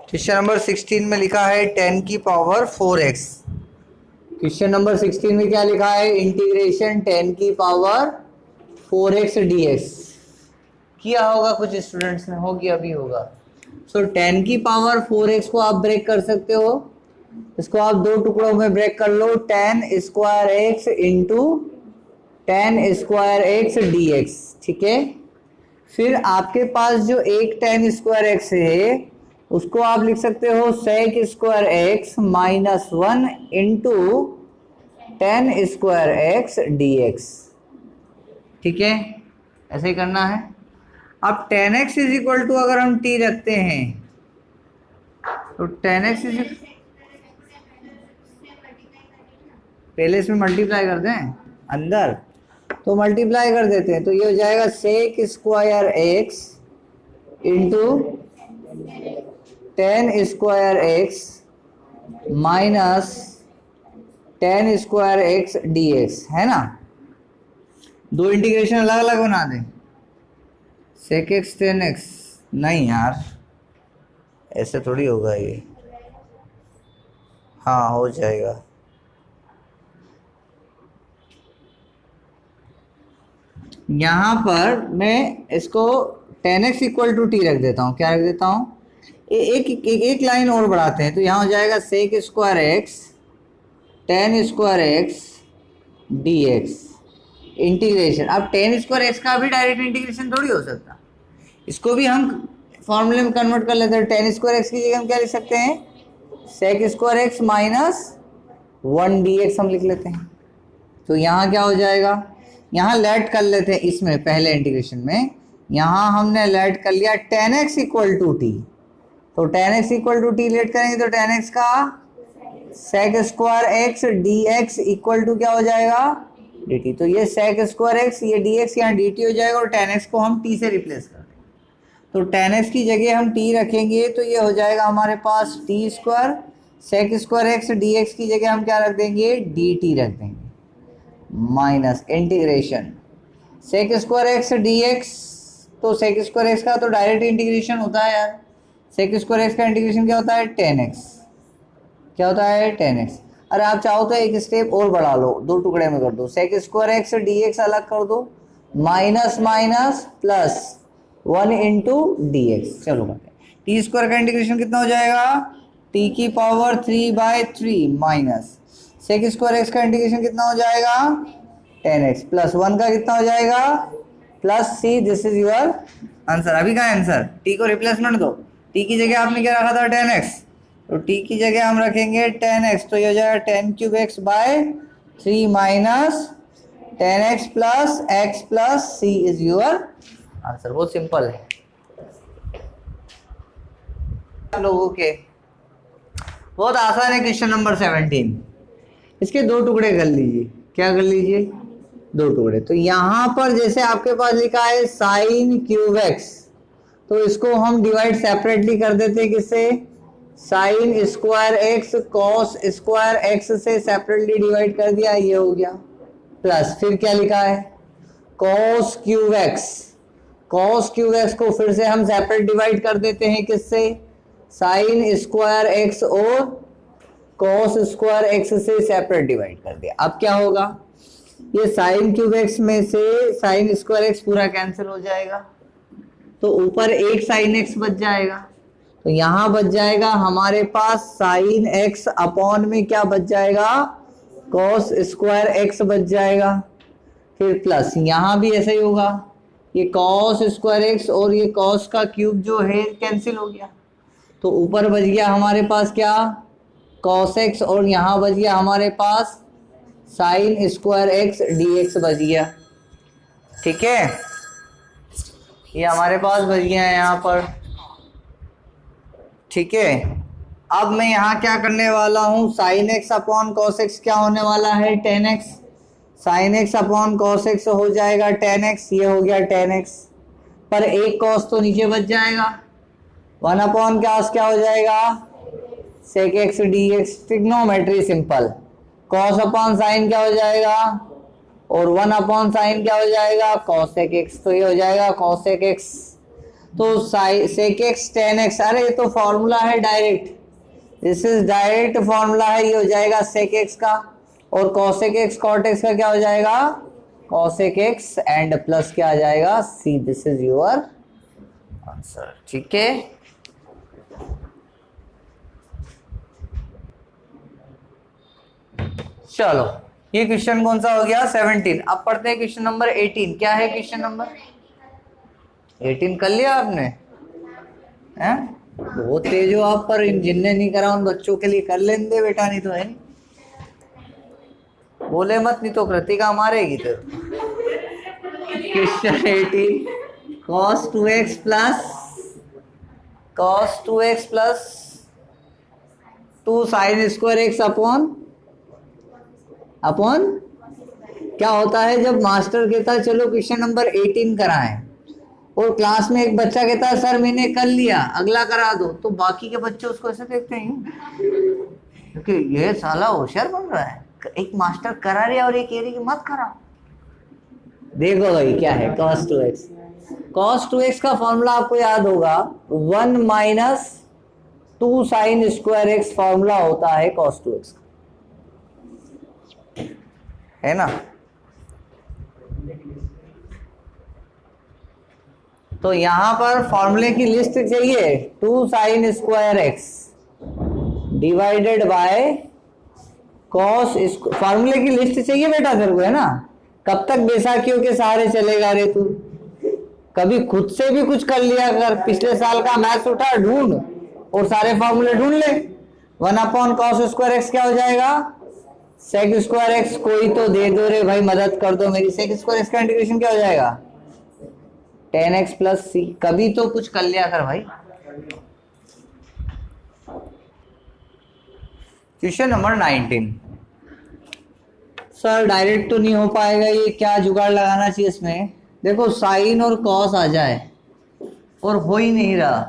क्वेश्चन नंबर 16 में लिखा है 10 की पावर 4x। क्वेश्चन नंबर 16 में क्या लिखा है, इंटीग्रेशन 10 की पावर 4x dx। किया होगा कुछ स्टूडेंट्स ने, हो गया अभी होगा। सो 10 की पावर 4x को आप ब्रेक कर सकते हो, इसको आप 2 टुकड़ों में ब्रेक कर लो, tan square x into tan square x dx, ठीक है। फिर आपके पास जो एक tan स्क्वायर x है उसको आप लिख सकते हो sec square x -1 into tan square x dx, ठीक है, ऐसे ही करना है। अब tan x is equal to अगर हम t रखते हैं तो tan x इज पहले इसमें मल्टीप्लाई कर दें अंदर, तो मल्टीप्लाई कर देते हैं, तो ये हो जाएगा sec square x into tan square x minus tan square x dx, है ना। 2 इंटीग्रेशन अलग अलग बना दें, sec x tan x, नहीं यार ऐसे थोड़ी होगा ये, हाँ हो जाएगा। यहाँ पर मैं इसको tan x equal to t रख देता हूँ, क्या रख देता हूँ, एक लाइन और बढ़ाते हैं, तो यहाँ हो जाएगा sec square x tan square x dx integration. अब टेन स्क्वायर एक्स का भी डायरेक्ट इंटीग्रेशन थोड़ी हो सकता, इसको भी हम फॉर्मूले में कन्वर्ट कर लेते हैं। टेन स्क्वायर एक्स की जगह हम क्या लिख सकते हैं, sec square x minus 1 dx हम लिख लेते हैं। तो यहाँ क्या हो जाएगा, यहाँ लेट कर लेते हैं इसमें पहले इंटीग्रेशन में, यहाँ हमने लेट कर लिया tan x equal to t. तो tan x equal to t let करेंगे तो टेन एक्स का sec square x d x equal to क्या हो जाएगा, डी टी। तो ये सेक स्क्वायर एक्स, ये डी एक्स यहाँ डी टी हो जाएगा और टेन एक्स को हम टी से रिप्लेस कर देंगे। तो टेन एक्स की जगह हम टी रखेंगे तो ये हो जाएगा हमारे पास t square, sec square x d x की जगह हम क्या रख देंगे, डी टी रख देंगे, minus integration sec square x d x. तो सेक स्क्वायर एक्स का तो डायरेक्ट इंटीग्रेशन होता है यार, सेक स्क्वायर एक्स का इंटीग्रेशन क्या होता है, टेन एक्स। क्या होता है, टेन एक्स। अरे आप चाहो तो एक स्टेप और बढ़ा लो, दो टुकड़े में कर दो, sec square x d x अलग कर दो, minus minus plus 1 into d x. चलो करते हैं, टी स्क्वायर का इंटीग्रेशन कितना हो जाएगा, टी की power 3/3 minus sec square x का इंटीग्रेशन कितना हो जाएगा, 10x प्लस 1 का कितना हो जाएगा, plus c. This is your answer. अभी का आंसर, टी को रिप्लेसमेंट दो, टी की जगह आपने क्या रखा था, 10x, तो टी की जगह हम रखेंगे 10x, तो ये हो जाएगा 10³ x/3 minus 10x plus x plus c is your answer. बहुत सिंपल है लोगों के, बहुत आसान है। क्वेश्चन नंबर 17, इसके दो टुकड़े कर लीजिए। क्या कर लीजिए, दो टुकड़े। तो यहाँ पर जैसे आपके पास लिखा है साइन क्यूब एक्स, तो इसको हम डिवाइड सेपरेटली कर देते हैं किससे, sign square x cos square x से सेपरेटली डिवाइड कर दिया, ये हो गया। प्लस फिर क्या लिखा है, cos cube x, cos cube x को फिर से हम सेपरेट डिवाइड कर देते हैं किससे, साइन स्क्वायर एक्स और कॉस स्क्वायर एक्स से सेपरेट डिवाइड कर दिया। अब क्या होगा, ये साइन क्यूब एक्स में से साइन स्क्वायर एक्स पूरा कैंसिल हो जाएगा, तो ऊपर एक साइन एक्स बच जाएगा। तो यहाँ बच जाएगा हमारे पास साइन एक्स अपॉन में क्या बच जाएगा, कॉस स्क्वायर एक्स बच जाएगा। फिर प्लस यहाँ भी ऐसा ही होगा, ये कॉस स्क्वायर एक्स और ये कॉस का क्यूब जो है कैंसिल हो गया, तो ऊपर बच गया हमारे पास क्या, कॉस एक्स, और यहाँ बच गया हमारे पास sine square x d x बच गया। ठीक है, ये हमारे पास बच गया है यहाँ पर। ठीक है, अब मैं यहाँ क्या करने वाला हूँ, sine x upon cos x क्या होने वाला है, 10x, sine x upon cos x हो जाएगा 10x, ये हो गया 10x, पर एक कॉस तो नीचे बच जाएगा, 1 अपॉन क्या हो जाएगा, sec x d x. Trigonometry simple, cos upon sine क्या हो जाएगा, और 1 अपॉन साइन क्या हो जाएगा, कॉसेक एक्स, तो ये हो जाएगा कॉसेक एक्स। तो सेक एक्स 10x, अरे ये तो फॉर्मूला है direct, this is direct formula है, ये हो जाएगा सेक एक्स का, और कॉसेक एक्स कॉट एक्स का क्या हो जाएगा, कॉसेक एक्स, एंड प्लस क्या आ जाएगा, c. This is your answer. ठीक है, चलो ये क्वेश्चन कौन सा हो गया, 17। अब पढ़ते हैं क्वेश्चन नंबर 18। क्या है क्वेश्चन नंबर 18, कर लिया आपने, हैं? बहुत तेज हो आप, पर जिनने नहीं करा उन बच्चों के लिए कर लेने दे बेटा, नहीं तो है नहीं, बोले मत, नहीं तो कृतिका मारेगी तेरे। Question 18, cos 2x plus 2 sine square x upon क्या होता है जब मास्टर कहता है चलो क्वेश्चन नंबर 18 कराएं, और क्लास में एक बच्चा कहता है सर मैंने कर लिया अगला करा दो, तो बाकी के बच्चे उसको ऐसे देखते हैं क्योंकि ये साला होशियार बन रहा है, एक मास्टर करा रहा और एक कह रही कि मत करा। देखो भाई क्या है, cos 2x, cos 2x का फॉर्मूला आपको याद होगा, 1 minus 2 sine square x formula होता है cos 2x, है ना। तो यहां पर फॉर्मूले की लिस्ट चाहिए, 2 sine square x divided by cos, फॉर्मूले की लिस्ट चाहिए बेटा तेरे को, है ना। कब तक बैसाखियों के सहारे चलेगा रे तू? कभी खुद से भी कुछ कर लिया कर, पिछले साल का मैथ्स उठा ढूंढ और सारे फॉर्मूले ढूंढ ले। 1/cos² x क्या हो जाएगा? sec² x। कोई तो दे दो रे भाई, मदद कर दो मेरी। sec² x का इंटीग्रेशन क्या हो जाएगा? tan x + c। कभी तो कुछ कर लिया कर भाई। Question number 19। सर डायरेक्ट तो नहीं हो पाएगा, ये क्या जुगाड़ लगाना चाहिए इसमें? देखो साइन और कॉस आ जाए और हो ही नहीं रहा,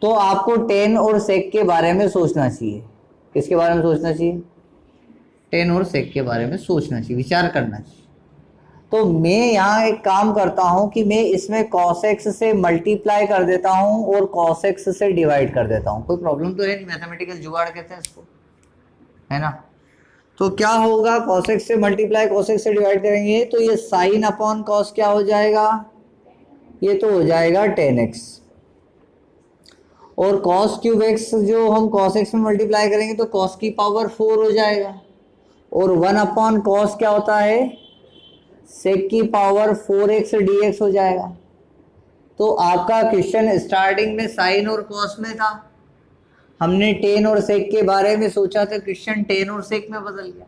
तो आपको टेन और सेक के बारे में सोचना चाहिए। किसके बारे में सोचना चाहिए? टेन और सेक के बारे में सोचना चाहिए, विचार करना चाहिए। तो मैं यहाँ एक काम करता हूँ कि मैं इसमें cos x से मल्टीप्लाई कर देता हूँ और cos x से डिवाइड कर देता हूँ। कोई प्रॉब्लम तो है नहीं, मैथमेटिकल जुगाड़ कहते हैं इसको, है ना? तो क्या होगा? cos x से मल्टीप्लाई cos x से डिवाइड करेंगे तो ये साइन अपॉन कॉस क्या हो जाएगा? ये तो हो जाएगा tan x। और cos³ x जो हम cos x में मल्टीप्लाई करेंगे तो cos की पावर 4 हो जाएगा। और 1/cos क्या होता है? sec की पावर 4x dx हो जाएगा। तो आपका क्वेश्चन स्टार्टिंग में साइन और कॉस में था, हमने टेन और सेक के बारे में सोचा तो क्वेश्चन टेन और सेक में बदल गया।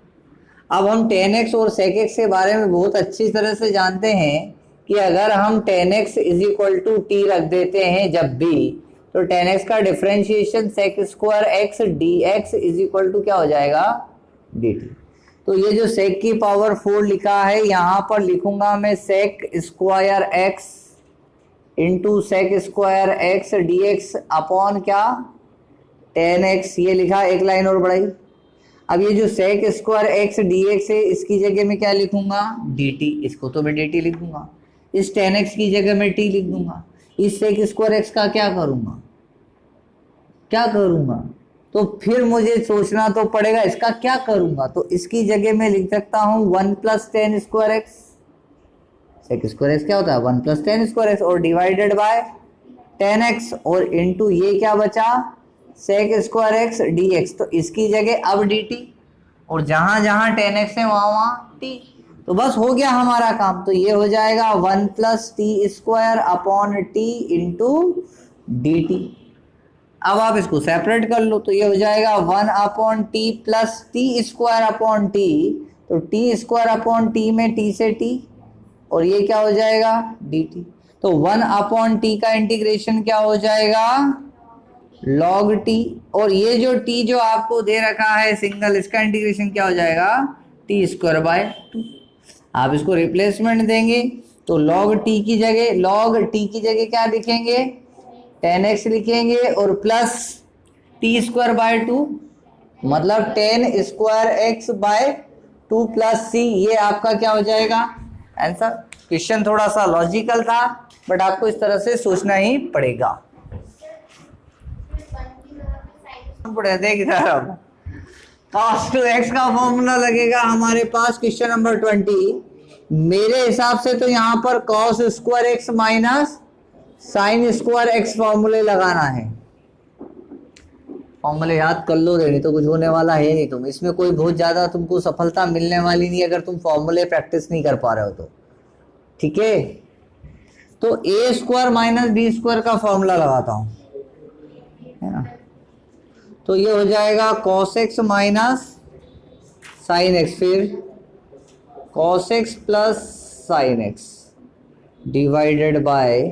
अब हम tan x और sec x के बारे में बहुत अच्छी तरह से जानते हैं कि अगर हम tan x = t रख देते हैं जब भी, तो tan x का डिफरेंशिएशन sec² x dx = क्या हो जाएगा? dt। तो ये जो sec की पावर 4 लिखा है, यहाँ पर लिखूंगा मैं sec² x into sec² x dx upon क्या? tan x। ये लिखा, एक लाइन और बढ़ाई। अब ये जो sec² x dx है, इसकी जगह में क्या लिखूंगा? dt। इसको तो मैं dt लिखूंगा, इस tan x की जगह में t लिख दूंगा। इस sec² x का क्या करूंगा? क्या करूंगा? तो फिर मुझे सोचना तो पड़ेगा इसका क्या करूंगा। तो इसकी जगह में लिख सकता हूं 1 + tan² x। sec² x क्या होता है? 1 + tan² x और डिवाइडेड बाय tan x और इंटू ये क्या बचा? sec² x dx। तो इसकी जगह अब dt और जहां जहां tan x है वहां वहां t। तो बस हो गया हमारा काम। तो ये हो जाएगा 1 + t² upon t into dt। अब आप इसको सेपरेट कर लो तो ये हो जाएगा 1/t + t² अपॉन t। तो t² अपॉन t में t से t और ये क्या हो जाएगा? dt। तो 1/t का इंटीग्रेशन क्या हो जाएगा? log t। और ये जो t जो आपको दे रखा है सिंगल, इसका इंटीग्रेशन क्या हो जाएगा? t²/2। आप इसको रिप्लेसमेंट देंगे तो log t की जगह क्या लिखेंगे? tan x लिखेंगे और प्लस t²/2 मतलब tan² x/2 + c। ये आपका क्या हो जाएगा? आंसर। क्वेश्चन थोड़ा सा लॉजिकल था, बट आपको इस तरह से सोचना ही पड़ेगा। देख cos 2x का फॉर्मूला लगेगा हमारे पास क्वेश्चन नंबर 20। मेरे हिसाब से तो यहाँ पर cos² x minus sin² x फॉर्मूले लगाना है। फॉर्मूले याद कर लो रे, नहीं तो कुछ होने वाला है नहीं। तुम इसमें कोई बहुत ज्यादा तुमको सफलता मिलने वाली नहीं अगर तुम फॉर्मूले प्रैक्टिस नहीं कर पा रहे हो तो, ठीक है? तो a² - b² का फॉर्मूला लगाता हूं, है ना? तो ये हो जाएगा cos x minus sin x, फिर cos x plus sin x divided by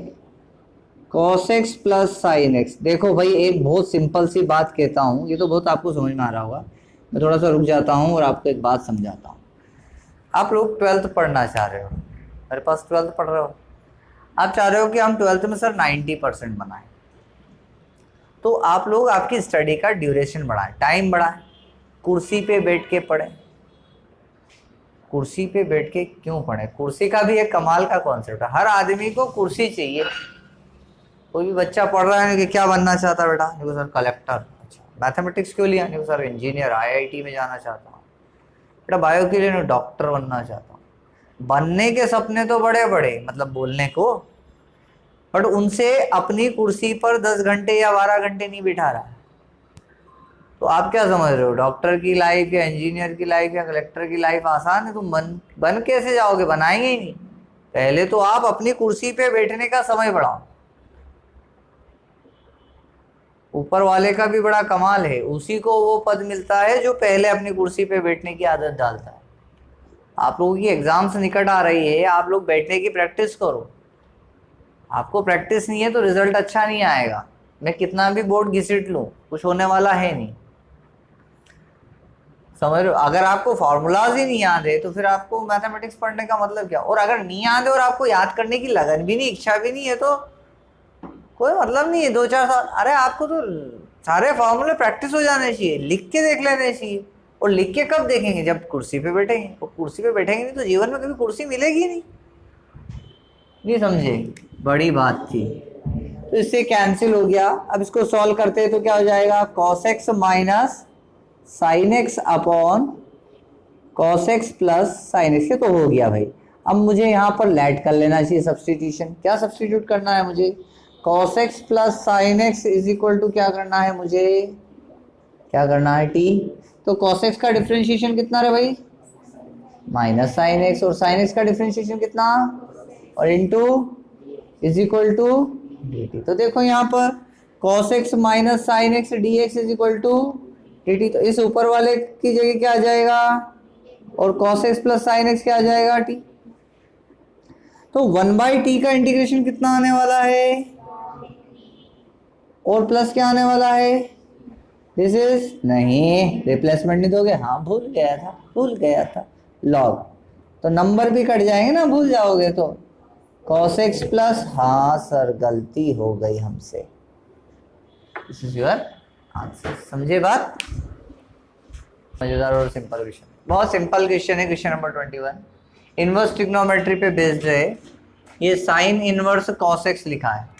cos x plus sin x। देखो भाई एक बहुत सिंपल सी बात कहता हूँ, ये तो बहुत आपको समझ में आ रहा होगा, मैं थोड़ा सा रुक जाता हूँ और आपको एक बात समझाता हूँ। आप लोग 12th पढ़ना चाह रहे हो, मेरे पास 12th पढ़ रहे हो, आप चाह रहे हो कि हम 12th में सर 90% बनाएं, तो आप लोग आपकी स्टडी का ड्यूरेशन बढ़ाएं, टाइम बढ़ाएं, कुर्सी पे बैठ के पढ़ें। कुर्सी पे बैठ के क्यों पढ़ें? कुर्सी का भी एक कमाल का कॉन्सेप्ट है, हर आदमी को कुर्सी चाहिए। कोई भी बच्चा पढ़ रहा है कि क्या बनना चाहता है बेटा? देखो सर कलेक्टर। अच्छा, मैथमेटिक्स क्यों लिया? देखो सर इंजीनियर, IIT में जाना चाहता हूँ। बेटा बायो के लिए डॉक्टर बनना चाहता हूँ। बनने के सपने तो बड़े बड़े, मतलब बोलने को, बट उनसे अपनी कुर्सी पर 10 घंटे या 12 घंटे नहीं बिठा रहा है। तो आप क्या समझ रहे हो, डॉक्टर की लाइफ या इंजीनियर की लाइफ या कलेक्टर की लाइफ आसान है? तुम बन कैसे जाओगे? बनाएंगे ही नहीं। पहले तो आप अपनी कुर्सी पे बैठने का समय बढ़ाओ। ऊपर वाले का भी बड़ा कमाल है, उसी को वो पद मिलता है जो पहले अपनी कुर्सी पे बैठने की आदत डालता है। आप लोगों की एग्जाम्स निकट आ रही है, आप लोग बैठने की प्रैक्टिस करो। आपको प्रैक्टिस नहीं है तो रिजल्ट अच्छा नहीं आएगा। मैं कितना भी बोर्ड घिसट लूं, कुछ होने वाला है नहीं। समझ रहे हो? अगर आपको फॉर्मूलाज ही नहीं याद है तो फिर आपको मैथमेटिक्स पढ़ने का मतलब क्या? और अगर नहीं याद है और आपको याद करने की लगन भी नहीं, इच्छा भी नहीं है, तो कोई मतलब नहीं है 2-4 साल। अरे आपको तो सारे फॉर्मूले प्रैक्टिस हो जाने चाहिए, लिख के देख लेने चाहिए। और लिख के कब देखेंगे? जब कुर्सी पे बैठेंगे। और कुर्सी पे बैठेंगे नहीं तो जीवन में कभी कुर्सी मिलेगी नहीं समझे? बड़ी बात थी। तो इससे कैंसिल हो गया। अब इसको सॉल्व करते हैं तो क्या हो जाएगा? cos x minus sine x upon cos x plus sine x. तो हो गया भाई। अब मुझे यहाँ पर लेट कर लेना चाहिए सब्सटीट्यूशन। क्या सब्सटीट्यूट करना है मुझे? cos x plus sine x is equal to क्या करना है मुझे? क्या करना है? t। तो cos x का डिफरेंशिएशन कितना है भाई? Minus sine x. और साइन एक्स का डिफरेंशिएशन कितना? और into is equal to dt। तो देखो यहाँ पर cos x minus sine x dx is equal to dt। तो इस ऊपर वाले की जगह क्या आ जाएगा? और cos x plus sine x क्या आ जाएगा? t। तो 1/t का इंटीग्रेशन कितना आने वाला है? और प्लस क्या आने वाला है? दिस इज नहीं, रिप्लेसमेंट नहीं दोगे? हाँ भूल गया था लॉग। तो नंबर भी कट जाएंगे ना, भूल जाओगे तो। cos x प्लस, हाँ सर गलती हो गई हमसे। This is your answer. समझे बात? मजेदार और सिंपल क्वेश्चन, बहुत सिंपल क्वेश्चन है। क्वेश्चन नंबर 21 इनवर्स ट्रिग्नोमेट्री पे बेस्ड है। ये साइन इनवर्स cos x लिखा है।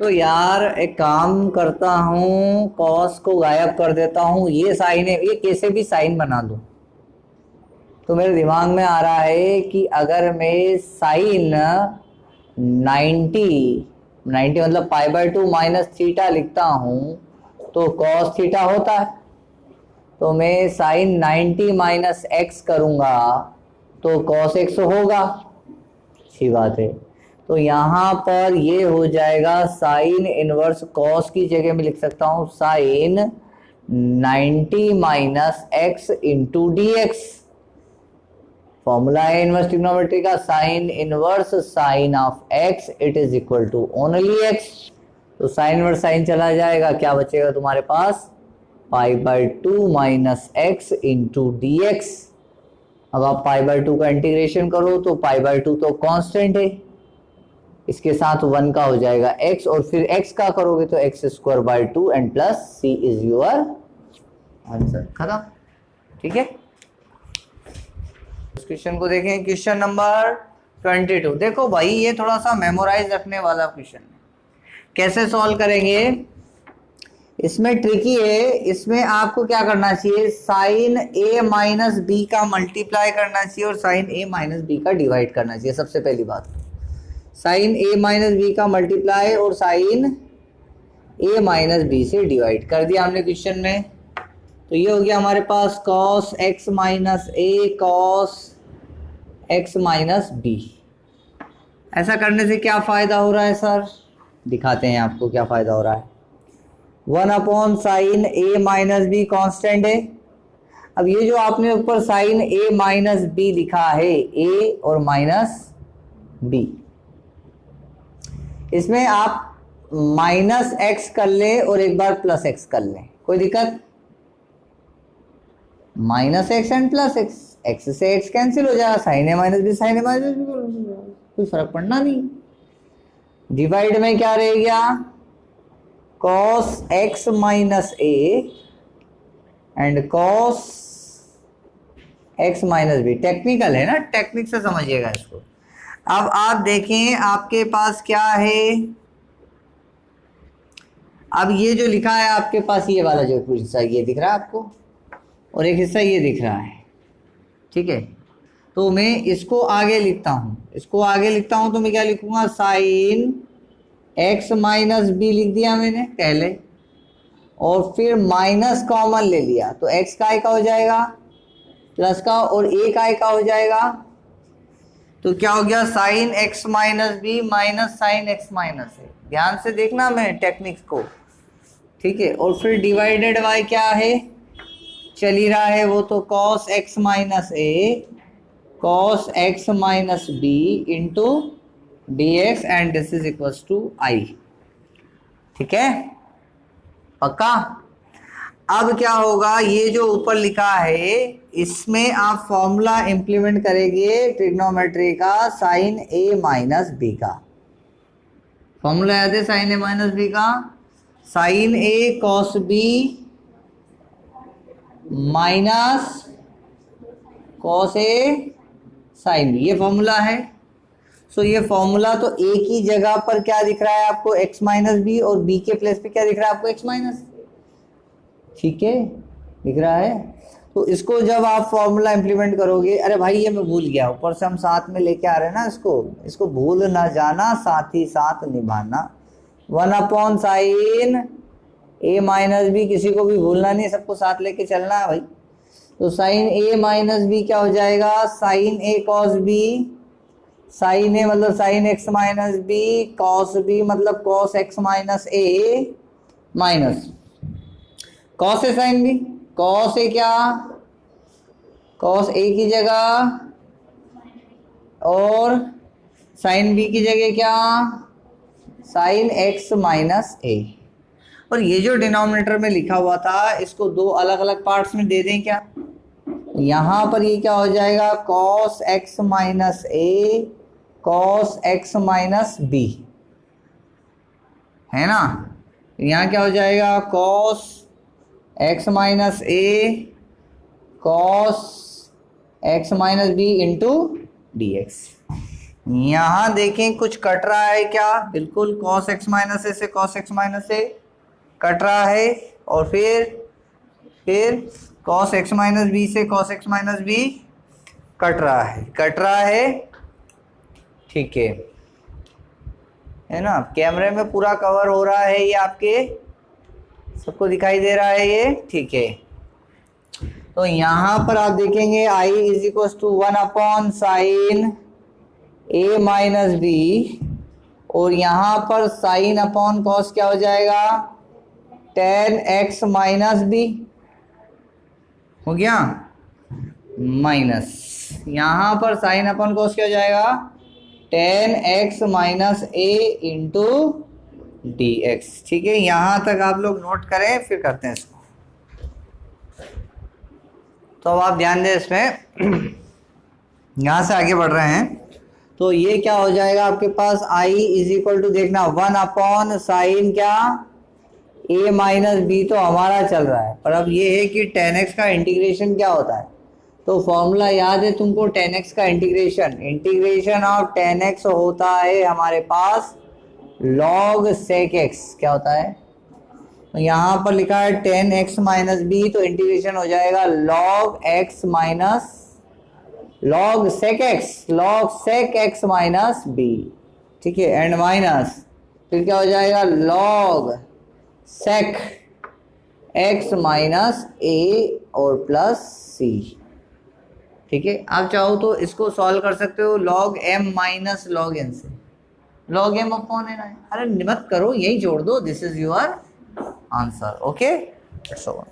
तो यार एक काम करता हूँ, cos को गायब कर देता हूँ। ये साइन है, ये कैसे भी साइन बना दूँ। तो मेरे दिमाग में आ रहा है कि अगर मैं साइन 90 मतलब π/2 माइनस थीटा लिखता हूँ तो cos थीटा होता है। तो मैं साइन 90 माइनस एक्स करूँगा तो cos x होगा। अच्छी बात है। तो यहाँ पर ये हो जाएगा साइन इनवर्स cos की जगह में लिख सकता हूँ sine 90 minus x into d x. Formula है इनवर्स ट्रिग्नोमेट्री का, sine inverse sine of x it is equal to only x. तो साइन इनवर्स साइन चला जाएगा, क्या बचेगा तुम्हारे पास? π/2 minus x into d x. अब आप π/2 का इंटीग्रेशन करो तो π/2 तो कांस्टेंट है, इसके साथ 1 का हो जाएगा x, और फिर x का करोगे तो x²/2 and plus c is your answer. खत्म। ठीक है, इस क्वेश्चन को देखें। Question number 22। देखो भाई ये थोड़ा सा मेमोराइज रखने वाला क्वेश्चन है। कैसे सॉल्व करेंगे? इसमें ट्रिकी है। इसमें आपको क्या करना चाहिए? साइन a माइनस बी का मल्टीप्लाई करना चाहिए और साइन a माइनस बी का डिवाइड करना चाहिए। सबसे पहली बात साइन a माइनस बी का मल्टीप्लाई और साइन a माइनस बी से डिवाइड कर दिया हमने क्वेश्चन में। तो ये हो गया हमारे पास cos x minus a cos x minus b. ऐसा करने से क्या फ़ायदा हो रहा है सर? दिखाते हैं आपको क्या फ़ायदा हो रहा है। 1 sine a minus b constant है। अब ये जो आपने ऊपर साइन a माइनस बी लिखा है, a और माइनस b, इसमें आप माइनस एक्स कर ले और एक बार प्लस एक्स कर लें, कोई दिक्कत? Minus x and plus x, x से एक्स कैंसिल हो जाएगा, sine a minus B sine a minus B, कोई फर्क पड़ना नहीं। डिवाइड में क्या रह गया? cos x minus a and cos x minus b. Technical है ना, टेक्निक से समझिएगा इसको। अब आप देखें आपके पास क्या है। अब ये जो लिखा है आपके पास, ये वाला जो हिस्सा ये दिख रहा है आपको, और एक हिस्सा ये दिख रहा है, ठीक है। तो मैं इसको आगे लिखता हूँ, इसको आगे लिखता हूँ तो मैं क्या लिखूंगा? साइन x माइनस बी लिख दिया मैंने पहले, और फिर माइनस कॉमन ले लिया तो x काय का हो जाएगा प्लस का और a काय का हो जाएगा, तो क्या हो गया sine x minus b minus sine x minus a. ध्यान से देखना मैं टेक्निक्स को, ठीक है। और फिर डिवाइडेड बाय क्या है, चल ही रहा है वो तो cos x minus a cos x minus b into d x and this is equals to I. ठीक है, पक्का। अब क्या होगा, ये जो ऊपर लिखा है इसमें आप फॉर्मूला इंप्लीमेंट करेंगे ट्रिग्नोमेट्री का साइन ए माइनस बी का। फॉर्मूला याद है साइन ए माइनस बी का, sign a cos B minus cos a sine B, ये फॉर्मूला है। सो ये फॉर्मूला तो एक ही जगह पर क्या दिख रहा है आपको x माइनस बी, और b के प्लेस पे क्या दिख रहा है आपको x माइनस, ठीक है, दिख रहा है। तो इसको जब आप फॉर्मूला इंप्लीमेंट करोगे, अरे भाई ये मैं भूल गया, ऊपर से हम साथ में लेके आ रहे हैं ना इसको भूल ना जाना, साथ ही साथ निभाना। 1 साइन ए माइनस बी, किसी को भी भूलना नहीं, सबको साथ लेके चलना है भाई। तो साइन ए माइनस बी क्या हो जाएगा, sine a cos b, sine a मतलब sine x minus b, cos b मतलब cos x minus a minus cos a sine b, cos a क्या, कॉस ए की जगह और साइन बी की जगह क्या, साइन एक्स माइनस ए। और ये जो डिनोमिनेटर में लिखा हुआ था इसको दो अलग अलग पार्ट्स में दे दें क्या, यहाँ पर ये क्या हो जाएगा cos x minus a cos x minus b, है ना। यहाँ क्या हो जाएगा cos x minus a cos x minus b into d x. यहाँ देखें कुछ कट रहा है क्या, बिल्कुल cos x माइनस ए से cos x minus a cut रहा है, और फिर cos x माइनस बी से cos x minus b cut रहा है, ठीक है ना। कैमरे में पूरा कवर हो रहा है, ये आपके सबको दिखाई दे रहा है ये, ठीक है। तो यहाँ पर आप देखेंगे i is equal to 1 sine a minus b, और यहाँ पर साइन अपॉन कॉस क्या हो जाएगा tan x माइनस बी हो गया, माइनस यहाँ पर साइन अपॉन कॉस क्या हो जाएगा tan x माइनस ए इंटू डी एक्स। ठीक है, यहाँ तक आप लोग नोट करें, फिर करते हैं इसको। तो अब आप ध्यान दें इसमें, यहाँ से आगे बढ़ रहे हैं। तो ये क्या हो जाएगा आपके पास i इज इक्वल टू, देखना 1 साइन क्या a माइनस बी तो हमारा चल रहा है, पर अब ये है कि tan x का इंटीग्रेशन क्या होता है। तो फॉर्मूला याद है तुमको, tan x का इंटीग्रेशन ऑफ tan x होता है हमारे पास log sec x, क्या होता है, तो यहाँ पर लिखा है tan x माइनस बी, तो इंटीग्रेशन हो जाएगा log x minus log sec x minus b, ठीक है, एंड माइनस फिर क्या हो जाएगा log sec x माइनस ए और प्लस सी। ठीक है, आप चाहो तो इसको सॉल्व कर सकते हो log m minus log n से, log m अपॉन n है। अरे मत करो, यही जोड़ दो, this is your answer. Okay, it's over.